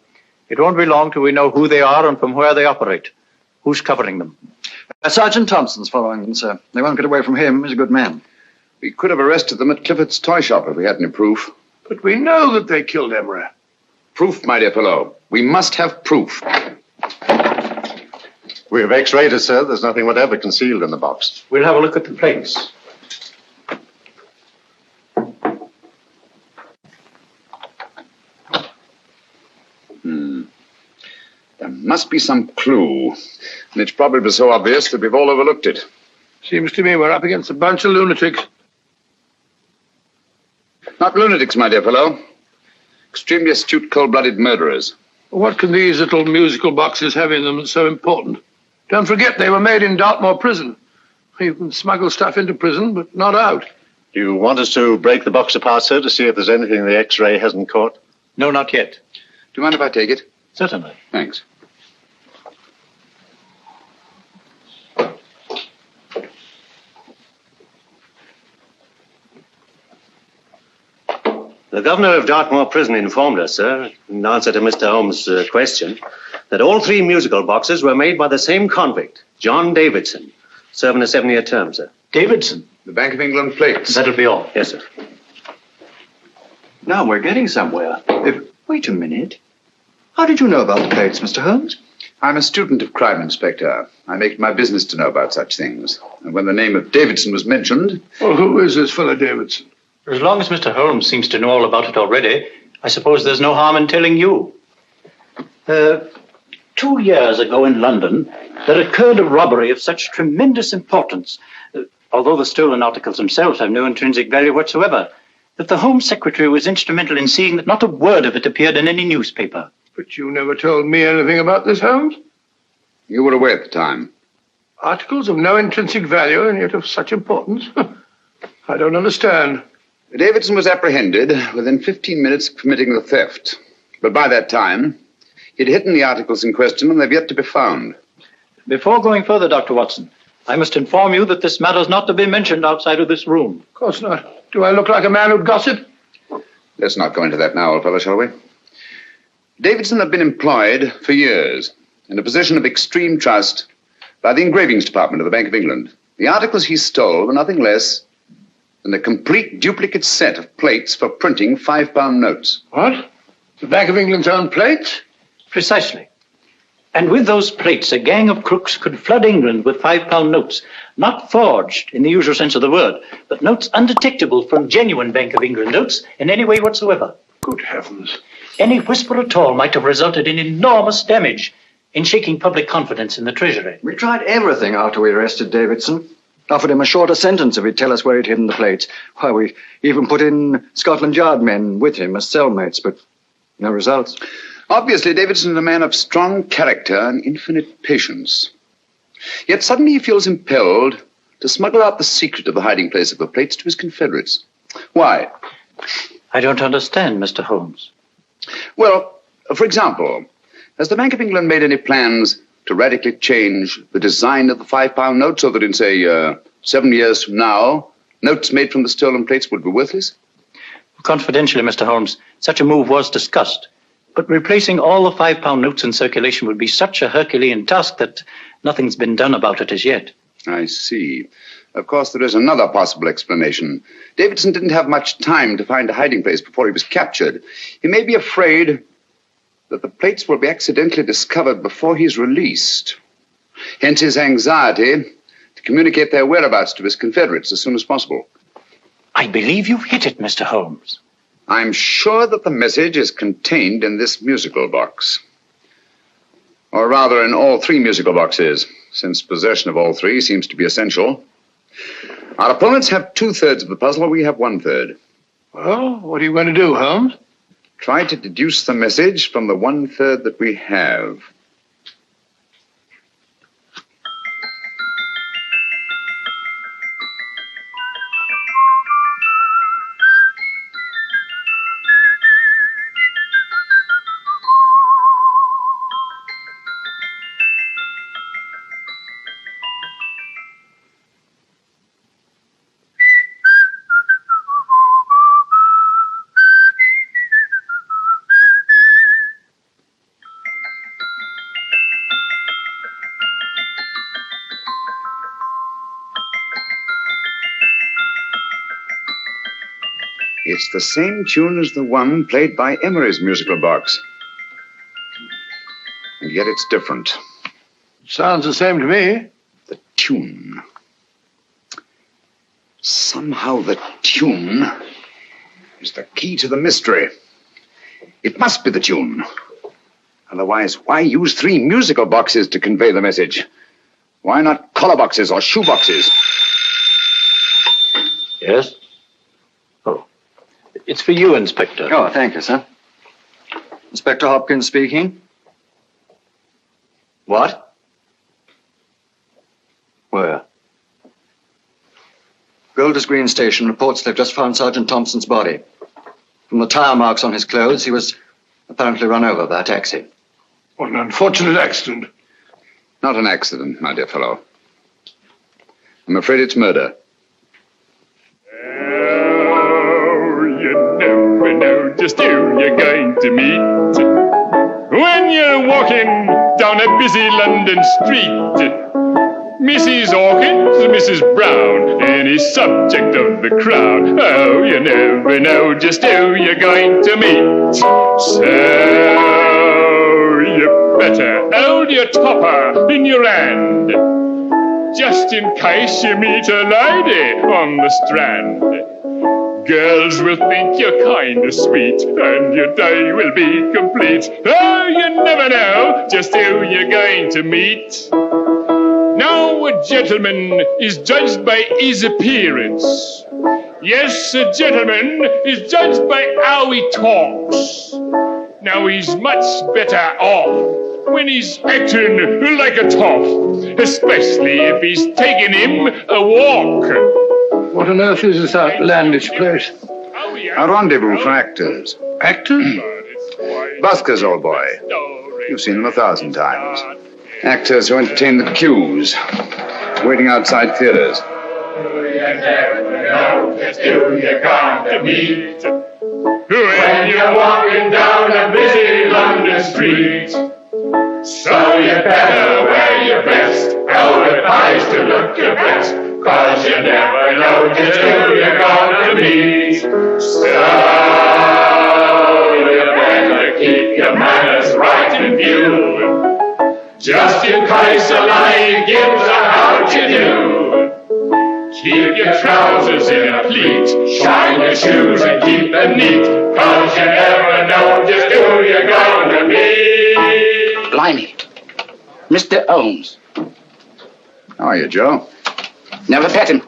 S1: it won't be long till we know who they are and from where they operate. Who's covering them?
S16: Sergeant Thompson's following them, sir. They won't get away from him. He's a good man.
S10: We could have arrested them at Clifford's toy shop if we had any proof.
S6: But we know that they killed Emery.
S10: Proof, my dear fellow. We must have proof.
S17: We have X-rayed it, sir. There's nothing whatever concealed in the box.
S1: We'll have a look at the plates.
S10: There must be some clue. And it's probably so obvious that we've all overlooked it.
S6: Seems to me we're up against a bunch of lunatics.
S10: Not lunatics, my dear fellow. Extremely astute, cold-blooded murderers.
S6: What can these little musical boxes have in them that's so important? Don't forget they were made in Dartmoor prison. You can smuggle stuff into prison, but not out.
S17: Do you want us to break the box apart, sir, to see if there's anything the X-ray hasn't caught?
S1: No, not yet.
S10: Do you mind if I take it?
S1: Certainly.
S10: Thanks.
S17: The governor of Dartmoor Prison informed us, sir, in answer to Mr. Holmes' question, that all 3 musical boxes were made by the same convict, John Davidson, serving a 7-year term, sir.
S1: Davidson?
S10: The Bank of England plates.
S1: That'll be all.
S17: Yes, sir.
S16: Now we're getting somewhere. Wait a minute. How did you know about the plates, Mr. Holmes?
S10: I'm a student of crime, Inspector. I make it my business to know about such things. And when the name of Davidson was mentioned...
S6: Well, who is this fellow Davidson?
S1: As long as Mr. Holmes seems to know all about it already, I suppose there's no harm in telling you. 2 years ago in London, there occurred a robbery of such tremendous importance, although the stolen articles themselves have no intrinsic value whatsoever, that the Home Secretary was instrumental in seeing that not a word of it appeared in any newspaper.
S6: But you never told me anything about this, Holmes.
S10: You were away at the time.
S6: Articles of no intrinsic value and yet of such importance? I don't understand.
S10: Davidson was apprehended within 15 minutes of committing the theft. But by that time, he'd hidden the articles in question and they've yet to be found.
S1: Before going further, Dr. Watson, I must inform you that this matter is not to be mentioned outside of this room.
S6: Of course not. Do I look like a man who'd gossip?
S10: Let's not go into that now, old fellow, shall we? Davidson had been employed for years in a position of extreme trust by the engravings department of the Bank of England. The articles he stole were nothing less than a complete duplicate set of plates for printing £5 notes.
S6: What? The Bank of England's own plates?
S1: Precisely. And with those plates, a gang of crooks could flood England with £5 notes, not forged in the usual sense of the word, but notes undetectable from genuine Bank of England notes in any way whatsoever.
S6: Good heavens.
S1: Any whisper at all might have resulted in enormous damage in shaking public confidence in the Treasury.
S18: We tried everything after we arrested Davidson. Offered him a shorter sentence if he'd tell us where he'd hidden the plates. Why, we even put in Scotland Yard men with him as cellmates, but no results.
S10: Obviously, Davidson is a man of strong character and infinite patience. Yet suddenly he feels impelled to smuggle out the secret of the hiding place of the plates to his confederates. Why?
S1: I don't understand, Mr. Holmes.
S10: Well, for example, has the Bank of England made any plans to radically change the design of the £5 note so that in, say, 7 years from now, notes made from the stolen plates would be worthless?
S1: Confidentially, Mr. Holmes, such a move was discussed. But replacing all the £5 notes in circulation would be such a Herculean task that nothing's been done about it as yet.
S10: I see. Of course, there is another possible explanation. Davidson didn't have much time to find a hiding place before he was captured. He may be afraid that the plates will be accidentally discovered before he's released. Hence his anxiety to communicate their whereabouts to his confederates as soon as possible.
S1: I believe you've hit it, Mr. Holmes.
S10: I'm sure that the message is contained in this musical box. Or rather, in all 3 musical boxes, since possession of all 3 seems to be essential. Our opponents have 2/3 of the puzzle, we have 1/3.
S6: Well, what are you going to do, Holmes?
S10: Try to deduce the message from the 1/3 that we have. It's the same tune as the one played by Emery's musical box. And yet it's different.
S6: Sounds the same to me.
S10: The tune. Somehow the tune is the key to the mystery. It must be the tune. Otherwise, why use 3 musical boxes to convey the message? Why not collar boxes or shoe boxes?
S1: Yes? Oh. It's for you, Inspector.
S18: Oh, thank you, sir. Inspector Hopkins speaking. What? Where? Golders Green Station reports they've just found Sergeant Thompson's body. From the tire marks on his clothes, he was apparently run over by a taxi.
S6: What an unfortunate accident.
S10: Not an accident, my dear fellow. I'm afraid it's murder.
S19: You never know just who you're going to meet when you're walking down a busy London street. Mrs. Hawkins, Mrs. Brown, any subject of the crowd. Oh, you never know just who you're going to meet. So you better hold your topper in your hand, just in case you meet a lady on the Strand. Girls will think you're kind of sweet, and your day will be complete. Oh, you never know just who you're going to meet. Now a gentleman is judged by his appearance. Yes, a gentleman is judged by how he talks. Now he's much better off when he's acting like a toff, especially if he's taking him a walk.
S6: What on earth is this outlandish place?
S10: A rendezvous for actors.
S6: Actors?
S10: Buskers, old boy. You've seen them 1,000 times. Actors who entertain the queues, waiting outside theaters.
S19: Who you're going to meet when you're walking down a busy London street. So you better wear your best, advised to look your best, 'cause you never know just who you're going to meet. So you better keep your manners right in view, just in case a lie gives a how you do. Keep your trousers in a pleat, shine your shoes and keep them neat, 'cause you never know just who you're going to meet.
S13: Blimey. Mr. Holmes.
S10: How are you, Joe?
S13: Never met him.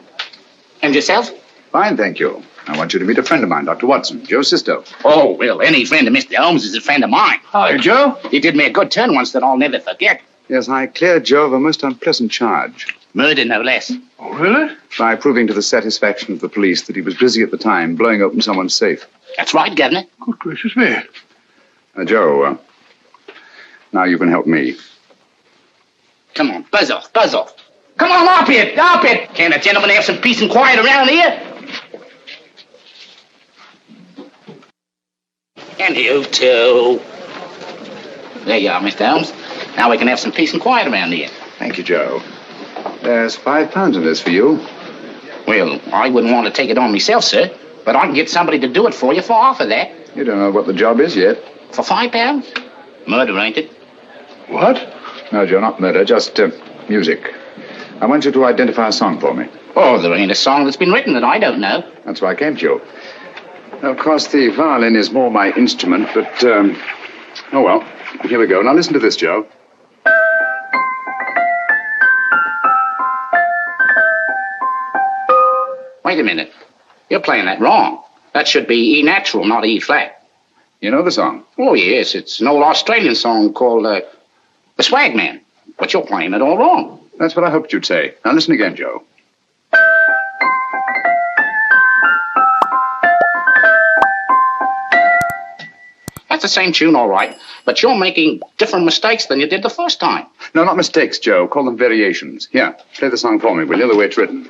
S13: And yourself?
S10: Fine, thank you. I want you to meet a friend of mine, Dr. Watson, Joe's sister.
S13: Oh, well, any friend of Mr. Holmes is a friend of mine.
S10: Hi, Joe.
S13: He did me a good turn once that I'll never forget.
S10: Yes, I cleared Joe of a most unpleasant charge.
S13: Murder, no less.
S10: Oh, really? By proving to the satisfaction of the police that he was busy at the time blowing open someone's safe.
S13: That's right, Governor.
S6: Good gracious me.
S10: Joe, now you can help me.
S13: Come on, buzz off, buzz off. Come on, up it, up it. Can't a gentleman have some peace and quiet around here? And you too. There you are, Mr. Holmes. Now we can have some peace and quiet around here.
S10: Thank you, Joe. There's £5 in this for you.
S13: Well, I wouldn't want to take it on myself, sir. But I can get somebody to do it for you for half of that.
S10: You don't know what the job is yet.
S13: For £5? Murder, ain't it?
S10: What? No, Joe, not murder, just music. I want you to identify a song for me.
S13: Oh, there ain't a song that's been written that I don't know.
S10: That's why I came to you. Of course, the violin is more my instrument, but, oh well. Here we go. Now listen to this, Joe.
S13: Wait a minute. You're playing that wrong. That should be E natural, not E flat.
S10: You know the song?
S13: Oh, yes. It's an old Australian song called The Swag Man. But you're playing it all wrong.
S10: That's what I hoped you'd say. Now listen again, Joe.
S13: That's the same tune, all right. But you're making different mistakes than you did the first time.
S10: No, not mistakes, Joe. Call them variations. Here, play the song for me, will you, the way it's written.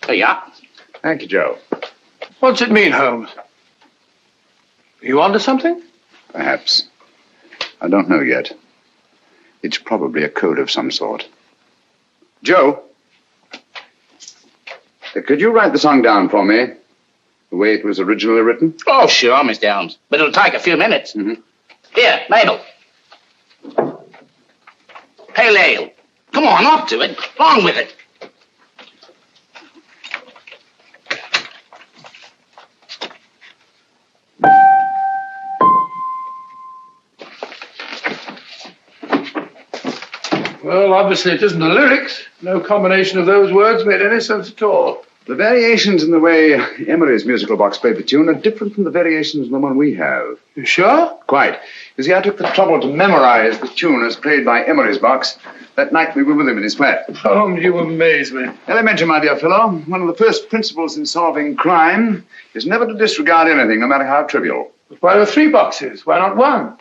S13: Yeah.
S10: Thank you, Joe.
S6: What's it mean, Holmes? Are you onto something?
S10: Perhaps. I don't know yet. It's probably a code of some sort. Joe, could you write the song down for me? The way it was originally written?
S13: Oh, sure, Mr. Holmes. But it'll take a few minutes.
S10: Mm-hmm.
S13: Here, Mabel. Pale ale. Come on, up to it. Along with it.
S6: Well, obviously it isn't the lyrics. No combination of those words made any sense at all.
S10: The variations in the way Emery's musical box played the tune are different from the variations in the one we have.
S6: You sure?
S10: Quite. You see, I took the trouble to memorize the tune as played by Emery's box that night we were with him in his flat.
S6: Holmes, you amaze me.
S10: Elementary, my dear fellow. One of the first principles in solving crime is never to disregard anything, no matter how trivial.
S6: But why are 3 boxes? Why not 1?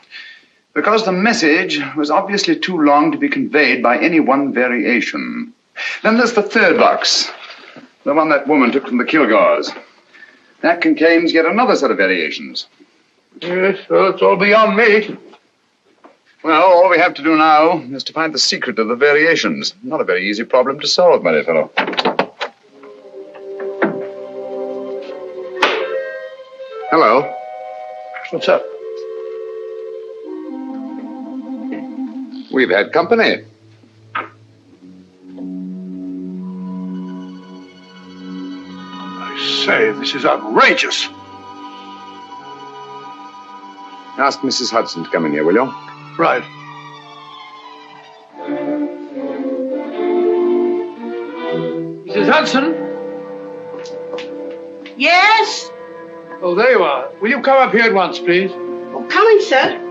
S10: Because the message was obviously too long to be conveyed by any one variation. Then there's the 3rd box, the one that woman took from the Kilgores. That contains yet another set of variations.
S6: Yes, well, it's all beyond me.
S10: Well, all we have to do now is to find the secret of the variations. Not a very easy problem to solve, my dear fellow. Hello.
S6: What's up?
S10: We've had company.
S6: I say, this is outrageous.
S10: Ask Mrs. Hudson to come in here, will you?
S6: Right. Hudson?
S20: Yes?
S6: Oh, there you are. Will you come up here at once, please?
S20: Oh, coming, sir.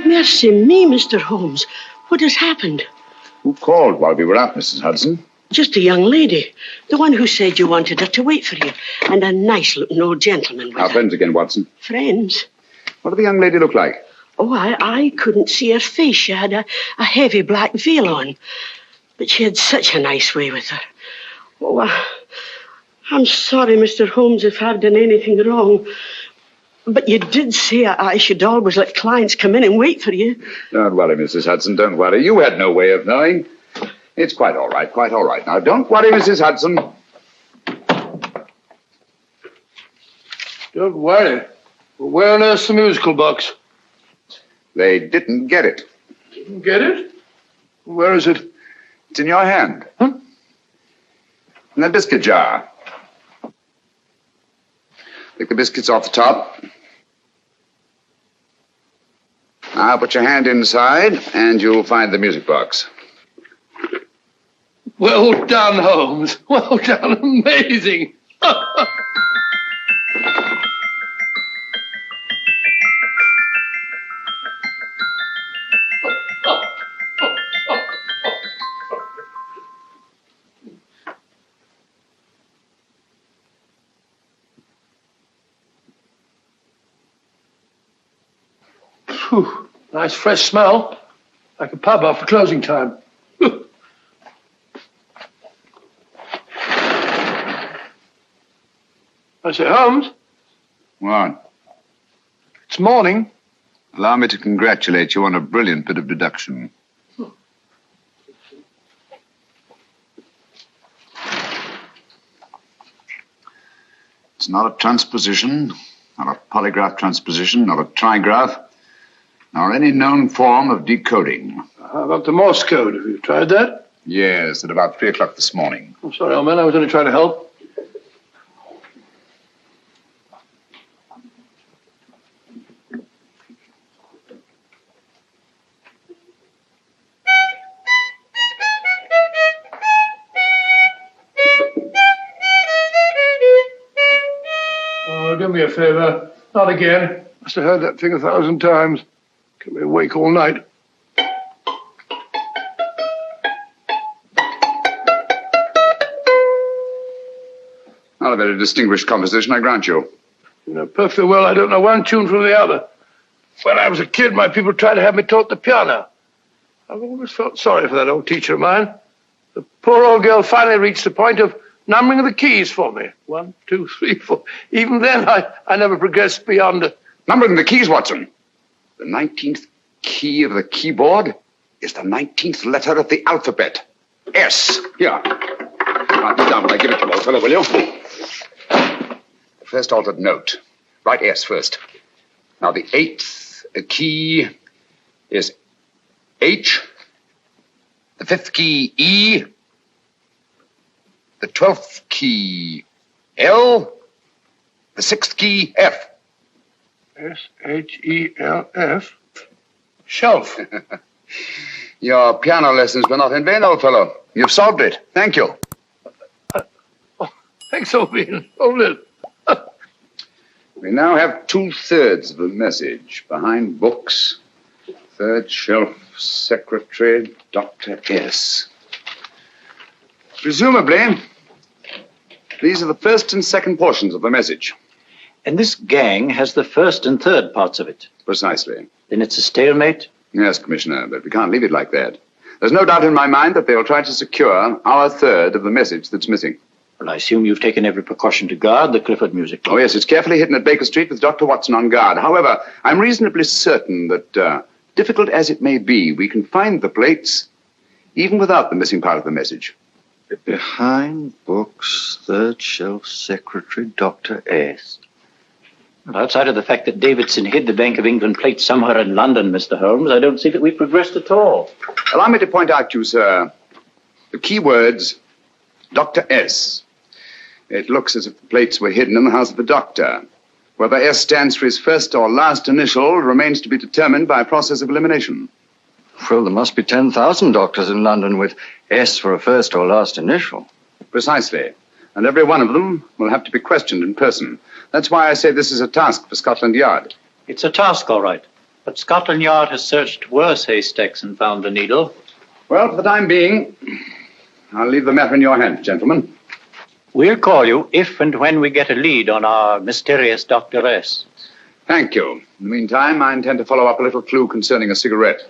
S20: Mercy me, Mr. Holmes. What has happened?
S10: Who called while we were out, Mrs. Hudson?
S20: Just a young lady. The one who said you wanted her to wait for you. And a nice-looking old gentleman with
S10: Our
S20: her.
S10: friends again, Watson.
S20: Friends?
S10: What did the young lady look like?
S20: Oh, I couldn't see her face. She had a heavy black veil on. But she had such a nice way with her. Oh, I'm sorry, Mr. Holmes, if I've done anything wrong. But you did say I should always let clients come in and wait for you.
S10: Don't worry, Mrs. Hudson, don't worry. You had no way of knowing. It's quite all right, quite all right. Now, don't worry, Mrs. Hudson.
S6: Don't worry. Where on earth's the musical box?
S10: They didn't get it.
S6: Didn't get it? Where is it?
S10: It's in your hand. Huh? In that biscuit jar. Take the biscuits off the top. Now put your hand inside, and you'll find the music box.
S6: Well done, Holmes. Well done. Amazing. Whew. Nice fresh smell. Like a pub after closing time. I say, Holmes?
S10: What?
S6: It's morning.
S10: Allow me to congratulate you on a brilliant bit of deduction. It's not a transposition, not a polygraph transposition, not a trigraph, nor any known form of decoding.
S6: How about the Morse code? Have you tried that?
S10: Yes, at about 3 o'clock this morning.
S6: I'm sorry, old man. I was only trying to help. Oh, do me a favor. Not again. Must have heard that thing 1,000 times. Kept me awake all night.
S10: Not a very distinguished composition, I grant you.
S6: You know perfectly well I don't know one tune from the other. When I was a kid, my people tried to have me taught the piano. I've always felt sorry for that old teacher of mine. The poor old girl finally reached the point of numbering the keys for me. 1, 2, 3, 4. Even then, I never progressed beyond...
S10: Numbering the keys, Watson. The 19th key of the keyboard is the 19th letter of the alphabet. S. Here. Write it down when I give it to you, old fellow, will you? First altered note. Write S first. Now, the 8th key is H. The 5th key, E. The 12th key, L. The 6th key, F.
S6: S-H-E-L-F. Shelf.
S10: Your piano lessons were not in vain, old fellow. You've solved it. Thank you.
S6: Thanks, Owen. Hold it.
S10: We now have 2/3 of the message. Behind books, third shelf, secretary, Dr. S. Presumably, these are the first and second portions of the message.
S1: And this gang has the first and third parts of it.
S10: Precisely.
S1: Then it's a stalemate?
S10: Yes, Commissioner, but we can't leave it like that. There's no doubt in my mind that they'll try to secure our third of the message that's missing.
S1: Well, I assume you've taken every precaution to guard the Clifford music box.
S10: Oh, yes, it's carefully hidden at Baker Street with Dr. Watson on guard. However, I'm reasonably certain that, difficult as it may be, we can find the plates even without the missing part of the message.
S3: Behind books, third shelf, secretary, Dr. S.
S1: Well, outside of the fact that Davidson hid the Bank of England plate somewhere in London, Mr. Holmes, I don't see that we've progressed at all.
S10: Allow me to point out to you, sir, the key words, Dr. S. It looks as if the plates were hidden in the house of the doctor. Whether S stands for his first or last initial remains to be determined by a process of elimination.
S18: Well, there must be 10,000 doctors in London with S for a first or last initial.
S10: Precisely. And every one of them will have to be questioned in person. That's why I say this is a task for Scotland Yard.
S1: It's a task, all right. But Scotland Yard has searched worse haystacks and found the needle.
S10: Well, for the time being, I'll leave the matter in your hands, gentlemen.
S1: We'll call you if and when we get a lead on our mysterious Dr. S.
S10: Thank you. In the meantime, I intend to follow up a little clue concerning a cigarette.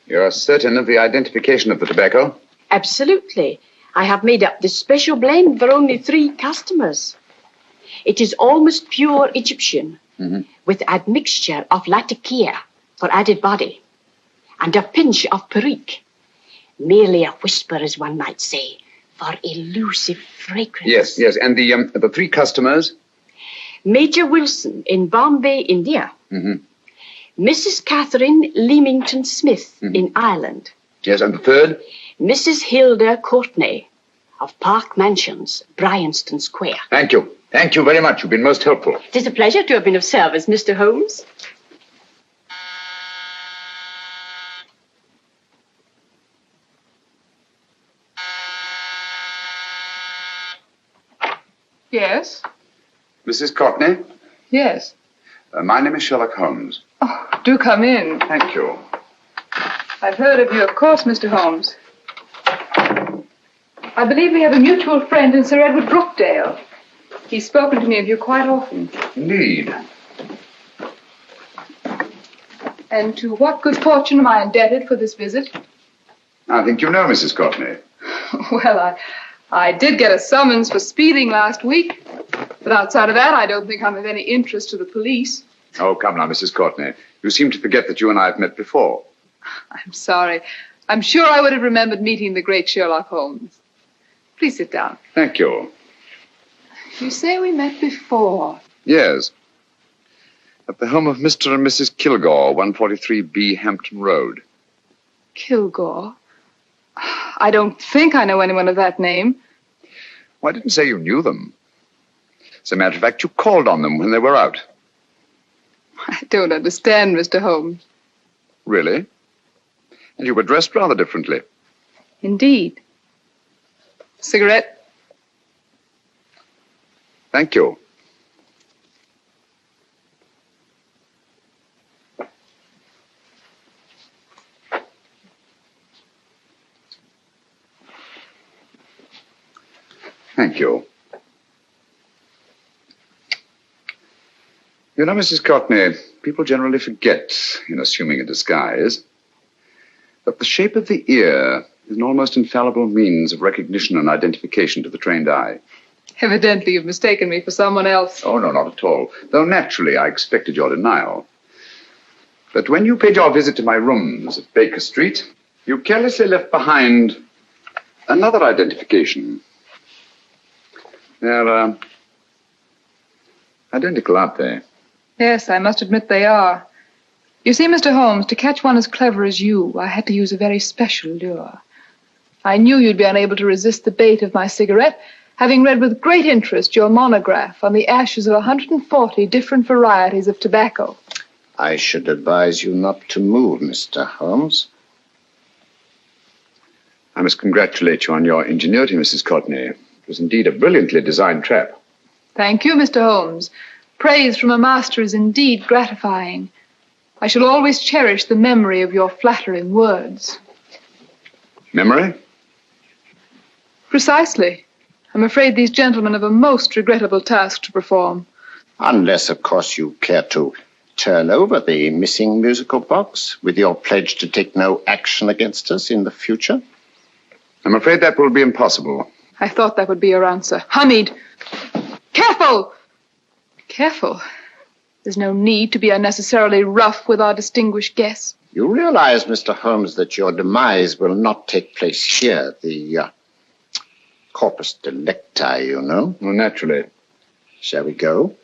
S10: You're certain of the identification of the tobacco?
S21: Absolutely. I have made up this special blend for only 3 customers. It is almost pure Egyptian, with admixture of latakia for added body, and a pinch of perique. Merely a whisper, as one might say, for elusive fragrance.
S10: Yes. And the 3 customers?
S21: Major Wilson in Bombay, India. Mrs. Catherine Leamington Smith in Ireland.
S10: Yes, and the 3rd?
S21: Mrs. Hilda Courtney of Park Mansions, Bryanston Square.
S10: Thank you. Thank you very much. You've been most helpful.
S21: It is a pleasure to have been of service, Mr. Holmes.
S12: Yes?
S10: Mrs. Courtney?
S12: Yes.
S10: My name is Sherlock Holmes.
S12: Oh, do come in.
S10: Thank you.
S12: I've heard of you, of course, Mr. Holmes. I believe we have a mutual friend in Sir Edward Brookdale. He's spoken to me of you quite often.
S10: Indeed.
S12: And to what good fortune am I indebted for this visit?
S10: I think you know Mrs. Courtney.
S12: Well, I did get a summons for speeding last week. But outside of that, I don't think I'm of any interest to the police.
S10: Oh, come now, Mrs. Courtney. You seem to forget that you and I have met before.
S12: I'm sorry. I'm sure I would have remembered meeting the great Sherlock Holmes. Please sit down.
S10: Thank you.
S12: You say we met before.
S10: Yes. At the home of Mr. and Mrs. Kilgore, 143B Hampton Road.
S12: Kilgore? I don't think I know anyone of that name.
S10: Well, I didn't say you knew them. As a matter of fact, you called on them when they were out.
S12: I don't understand, Mr. Holmes.
S10: Really? And you were dressed rather differently.
S12: Indeed. Cigarette?
S10: Thank you. Thank you. You know, Mrs. Courtney, people generally forget, in assuming a disguise, that the shape of the ear is an almost infallible means of recognition and identification to the trained eye.
S12: Evidently, you've mistaken me for someone else.
S10: Oh, no, not at all. Though naturally, I expected your denial. But when you paid your visit to my rooms at Baker Street, you carelessly left behind another identification. They're, identical, aren't they?
S12: Yes, I must admit they are. You see, Mr. Holmes, to catch one as clever as you, I had to use a very special lure. I knew you'd be unable to resist the bait of my cigarette, having read with great interest your monograph on the ashes of 140 different varieties of tobacco.
S7: I should advise you not to move, Mr. Holmes.
S10: I must congratulate you on your ingenuity, Mrs. Courtney. It was indeed a brilliantly designed trap.
S12: Thank you, Mr. Holmes. Praise from a master is indeed gratifying. I shall always cherish the memory of your flattering words.
S10: Memory?
S12: Precisely. I'm afraid these gentlemen have a most regrettable task to perform.
S7: Unless, of course, you care to turn over the missing musical box with your pledge to take no action against us in the future.
S10: I'm afraid that will be impossible.
S12: I thought that would be your answer. Hamid! Careful! Careful. There's no need to be unnecessarily rough with our distinguished guests.
S7: You realize, Mr. Holmes, that your demise will not take place here. The corpus delicti, you know.
S10: Well, naturally.
S7: Shall we go?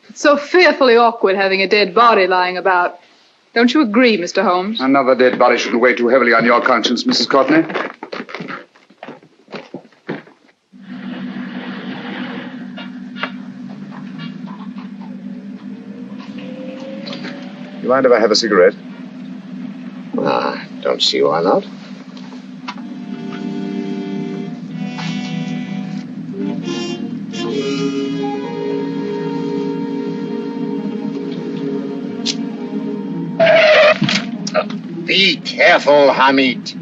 S12: It's so fearfully awkward having a dead body lying about. Don't you agree, Mr. Holmes?
S13: Another dead body shouldn't weigh too heavily on your conscience, Mrs. Courtney.
S10: You mind if I have a cigarette?
S7: Don't see why not. Be careful, Hamid.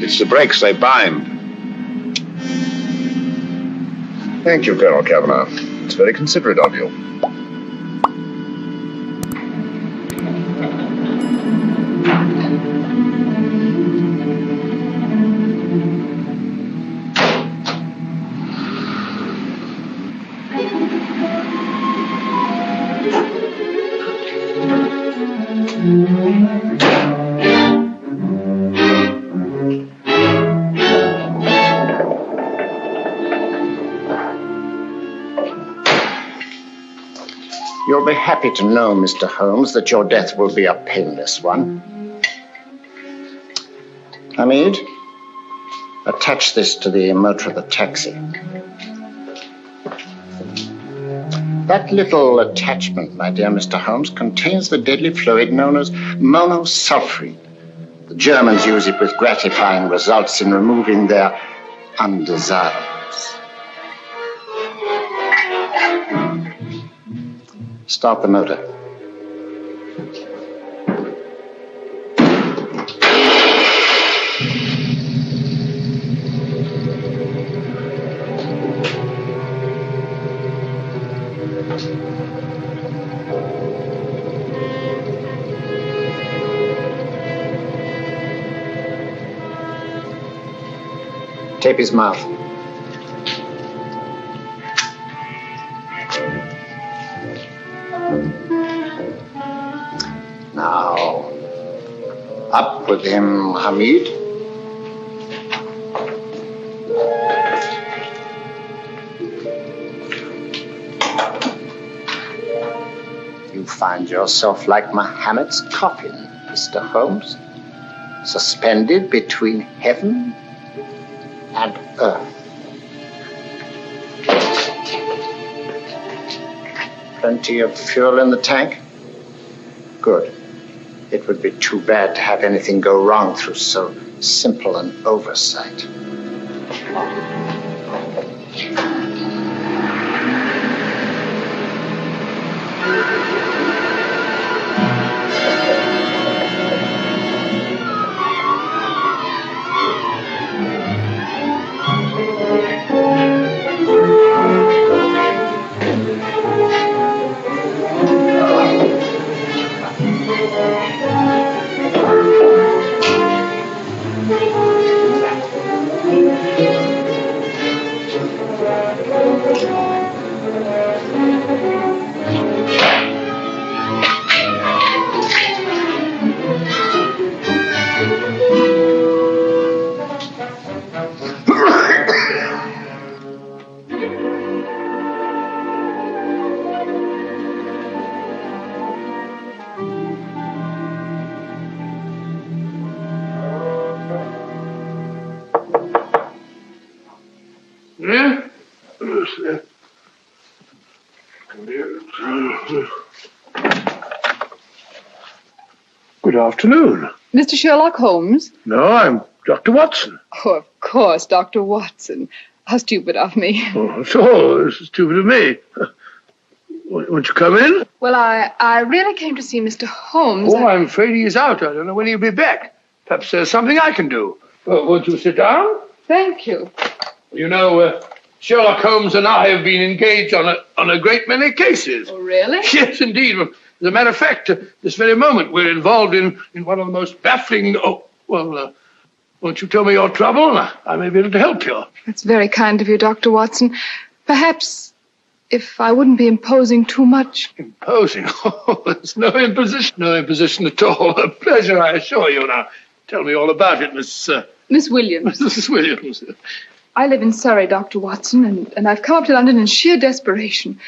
S10: It's the brakes, they bind. Thank you, Colonel Kavanagh. It's very considerate of you.
S7: You'll be happy to know, Mr. Holmes, that your death will be a painless one. Hamid, attach this to the motor of the taxi. That little attachment, my dear Mr. Holmes, contains the deadly fluid known as monosulfide. The Germans use it with gratifying results in removing their undesirables. Start the motor. Tape his mouth. Now, up with him, Hamid. You find yourself like Muhammad's coffin, Mr. Holmes, suspended between heaven and earth. Plenty of fuel in the tank? Good. It would be too bad to have anything go wrong through so simple an oversight.
S6: Good afternoon.
S12: Mr. Sherlock Holmes?
S6: No, I'm Dr. Watson.
S12: Oh, of course, Dr. Watson. How stupid of me.
S6: Oh, so stupid of me. Won't you come in?
S12: Well, I really came to see Mr. Holmes.
S6: Oh, I'm afraid he is out. I don't know when he'll be back. Perhaps there's something I can do. Won't you sit down?
S12: Thank you.
S6: You know, Sherlock Holmes and I have been engaged on a great many cases.
S12: Oh, really?
S6: Yes, indeed. As a matter of fact, this very moment we're involved in one of the most baffling... won't you tell me your trouble? I may be able to help you.
S12: That's very kind of you, Dr. Watson. Perhaps if I wouldn't be imposing too much.
S6: Imposing? Oh, there's no imposition. No imposition at all. A pleasure, I assure you. Now, tell me all about it, Miss
S12: Williams.
S6: Mrs. Williams.
S12: I live in Surrey, Dr. Watson, and I've come up to London in sheer desperation.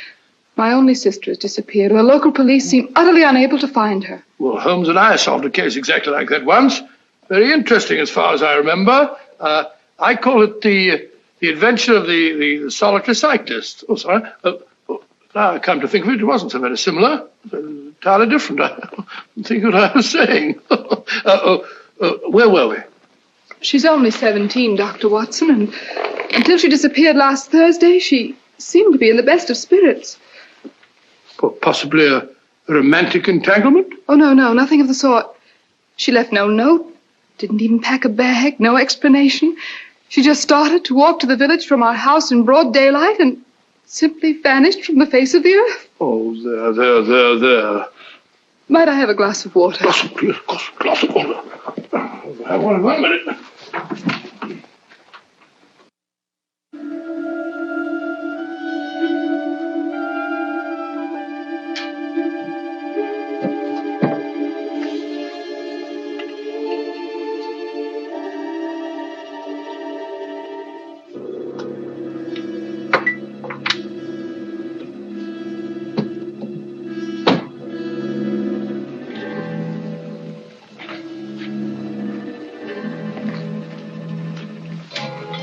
S12: My only sister has disappeared, and the local police seem utterly unable to find her.
S6: Well, Holmes and I solved a case exactly like that once. Very interesting, as far as I remember. I call it the adventure of the solitary cyclist. Oh, sorry. Now I come to think of it, it wasn't so very similar. Entirely different. I don't think what I was saying. Where were we?
S12: She's only 17, Dr. Watson, and until she disappeared last Thursday, she seemed to be in the best of spirits.
S6: Possibly a romantic entanglement?
S12: Oh, no, nothing of the sort. She left no note, didn't even pack a bag, no explanation. She just started to walk to the village from our house in broad daylight and simply vanished from the face of the earth.
S6: Oh, there.
S12: Might I have a glass of water?
S6: Glass of water. Have one in 1 minute.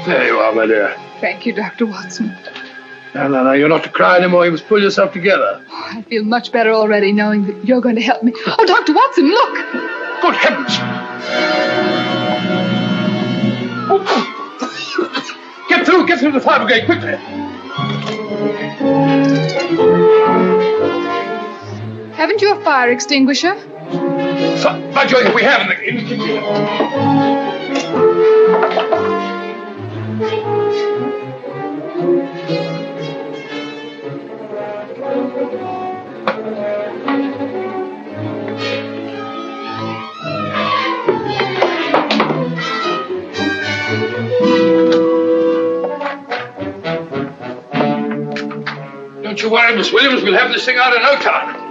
S6: There you are, my dear.
S12: Thank you, Dr. Watson.
S6: No, you're not to cry anymore. You must pull yourself together.
S12: Oh, I feel much better already knowing that you're going to help me. Oh, Dr. Watson, look!
S6: Good heavens! Get through the fire brigade, quickly!
S12: Haven't you a fire extinguisher?
S6: By Jove, we have in the kitchen. Don't you worry, Miss Williams. We'll have this thing out in no time.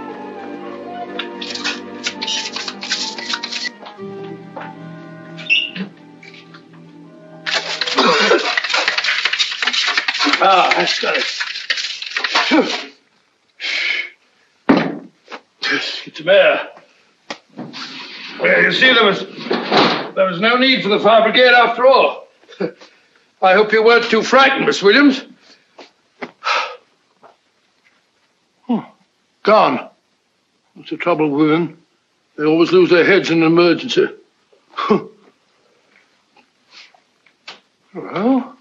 S6: That's got it. It's a mare. Well, you see, there was no need for the fire brigade after all. I hope you weren't too frightened, Miss Williams. Gone. What's the trouble with women? They always lose their heads in an emergency. Well...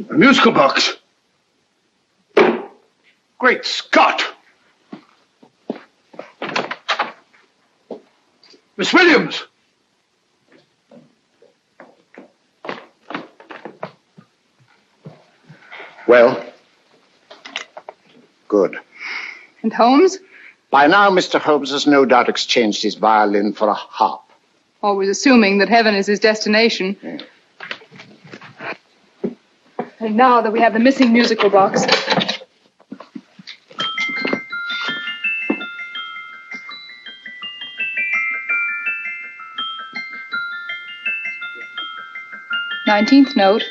S6: a musical box. Great Scott! Miss Williams!
S7: Well? Good.
S12: And Holmes?
S7: By now, Mr. Holmes has no doubt exchanged his violin for a harp.
S12: Always assuming that heaven is his destination. Yeah. And now that we have the missing musical box. Nineteenth note.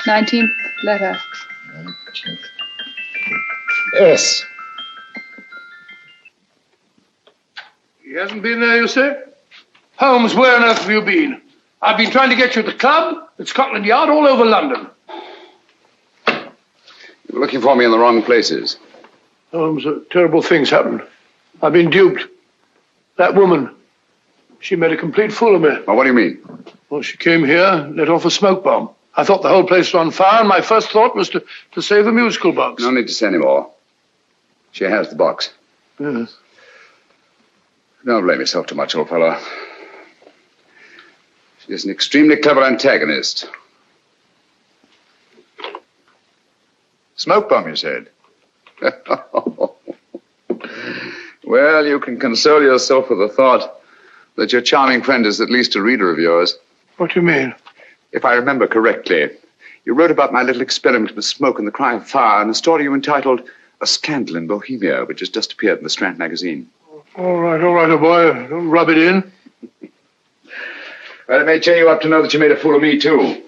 S12: 19th letter.
S7: Yes.
S6: He hasn't been there, you say? Holmes, where on earth have you been? I've been trying to get you at the club, at Scotland Yard, all over London.
S13: You're looking for me in the wrong places.
S6: Holmes, terrible things happened. I've been duped. That woman, she made a complete fool of me.
S13: Well, what do you mean?
S6: Well, she came here and let off a smoke bomb. I thought the whole place was on fire, and my first thought was to save the musical box.
S13: No need to say any more. She has the box.
S6: Yes.
S13: Don't blame yourself too much, old fellow. She's an extremely clever antagonist.
S10: Smoke bomb, you said?
S13: Well, you can console yourself with the thought that your charming friend is at least a reader of yours.
S6: What do you mean?
S13: If I remember correctly, you wrote about my little experiment with smoke and the cry of fire in a story you entitled A Scandal in Bohemia, which has just appeared in the Strand magazine.
S6: All right, old boy. Don't rub it in.
S10: Well, it may cheer you up to know that you made a fool of me, too.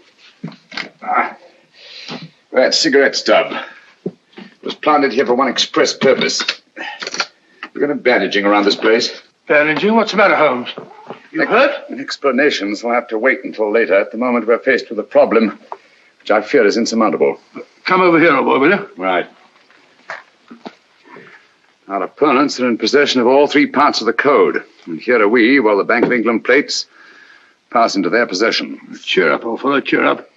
S10: That cigarette stub was planted here for one express purpose. We're going to bandaging around this place.
S6: Bandaging? What's the matter, Holmes? You hurt?
S10: Explanations will have to wait until later. At the moment, we're faced with a problem which I fear is insurmountable.
S6: Come over here, old boy, will you?
S10: Right. Our opponents are in possession of all three parts of the code. And here are we, while the Bank of England plates pass into their possession.
S6: Cheer up, old fellow, cheer up.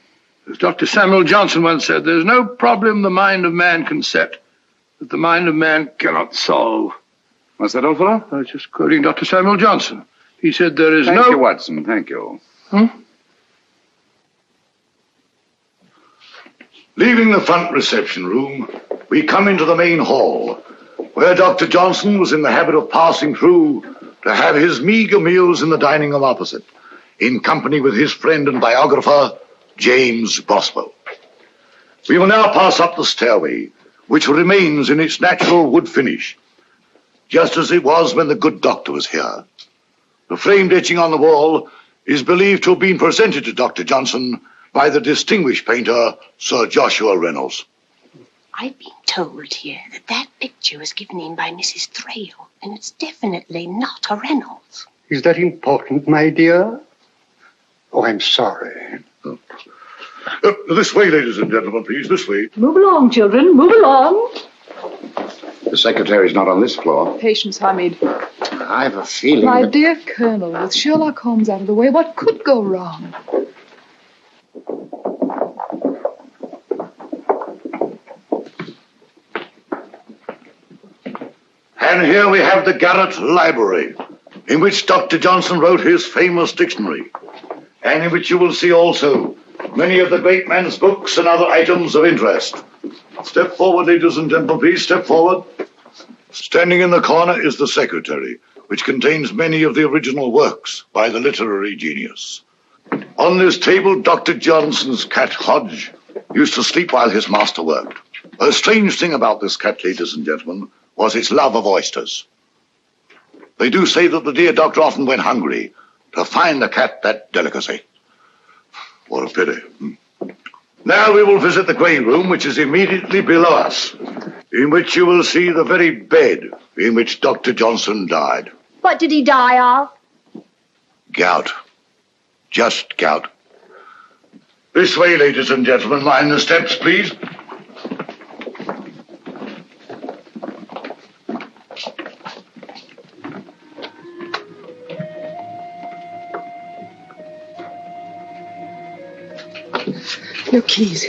S6: As Dr. Samuel Johnson once said, there's no problem the mind of man can set that the mind of man cannot solve.
S10: What's that, old fellow?
S6: I was just quoting Dr. Samuel Johnson. He said there is
S10: Thank you, Watson, thank you.
S2: Leaving the front reception room, we come into the main hall, where Dr. Johnson was in the habit of passing through to have his meager meals in the dining room opposite, in company with his friend and biographer, James Boswell. We will now pass up the stairway, which remains in its natural wood finish, just as it was when the good doctor was here. The framed etching on the wall is believed to have been presented to Dr. Johnson by the distinguished painter, Sir Joshua Reynolds.
S21: I've been told here that that picture was given in by Mrs. Thrale, and it's definitely not a Reynolds.
S22: Is that important, my dear? Oh, I'm sorry.
S2: This way, ladies and gentlemen, please, this way.
S21: Move along, children, move along.
S13: The secretary's not on this floor.
S12: Patience, Hamid.
S13: I've a feeling
S12: My
S13: that...
S12: dear Colonel, with Sherlock Holmes out of the way, what could go wrong?
S2: And here we have the Garrett Library, in which Dr. Johnson wrote his famous dictionary, and in which you will see also many of the great man's books and other items of interest. Step forward, ladies and gentlemen, please, step forward. Standing in the corner is the secretary, which contains many of the original works by the literary genius. On this table, Dr. Johnson's cat, Hodge, used to sleep while his master worked. A strange thing about this cat, ladies and gentlemen, was its love of oysters. They do say that the dear doctor often went hungry to find the cat that delicacy. What a pity. Now we will visit the grey room, which is immediately below us, in which you will see the very bed in which Dr. Johnson died.
S5: What did he die of?
S2: Gout. Just gout. This way, ladies and gentlemen. Mind the steps, please.
S21: Your keys.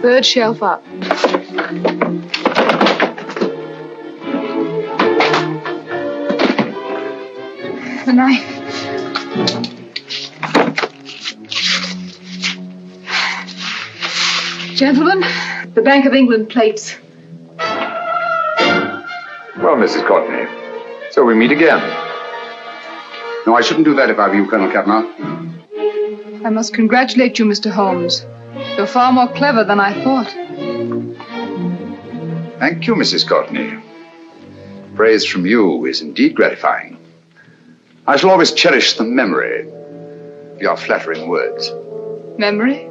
S12: Third shelf up. The knife. Gentlemen, the Bank of England plates.
S10: Well, Mrs. Courtney, so we meet again.
S13: No, I shouldn't do that if I were you, Colonel Cavanaugh.
S12: I must congratulate you, Mr. Holmes. You're far more clever than I thought.
S10: Thank you, Mrs. Courtney. Praise from you is indeed gratifying. I shall always cherish the memory of your flattering words.
S12: Memory?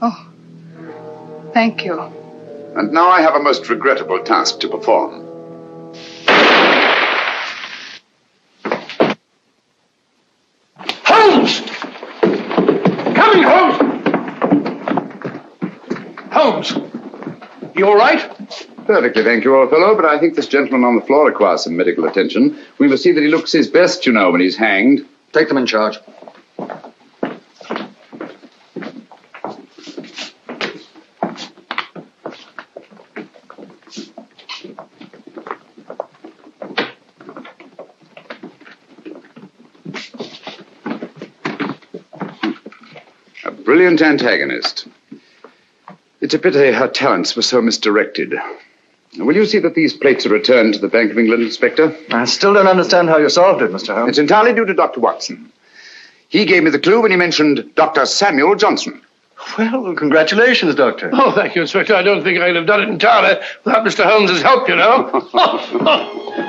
S12: Oh, thank you.
S10: And now I have a most regrettable task to perform.
S6: Holmes! Coming, Holmes! Holmes! You all right?
S10: Perfectly, thank you, old fellow, but I think this gentleman on the floor requires some medical attention. We must see that he looks his best, you know, when he's hanged.
S18: Take them in charge.
S10: A brilliant antagonist. It's a pity her talents were so misdirected. Will you see that these plates are returned to the Bank of England, Inspector?
S18: I still don't understand how you solved it, Mr. Holmes.
S10: It's entirely due to Dr. Watson. He gave me the clue when he mentioned Dr. Samuel Johnson.
S18: Well, congratulations, Doctor.
S6: Oh, thank you, Inspector. I don't think I'd have done it entirely without Mr. Holmes's help, you know.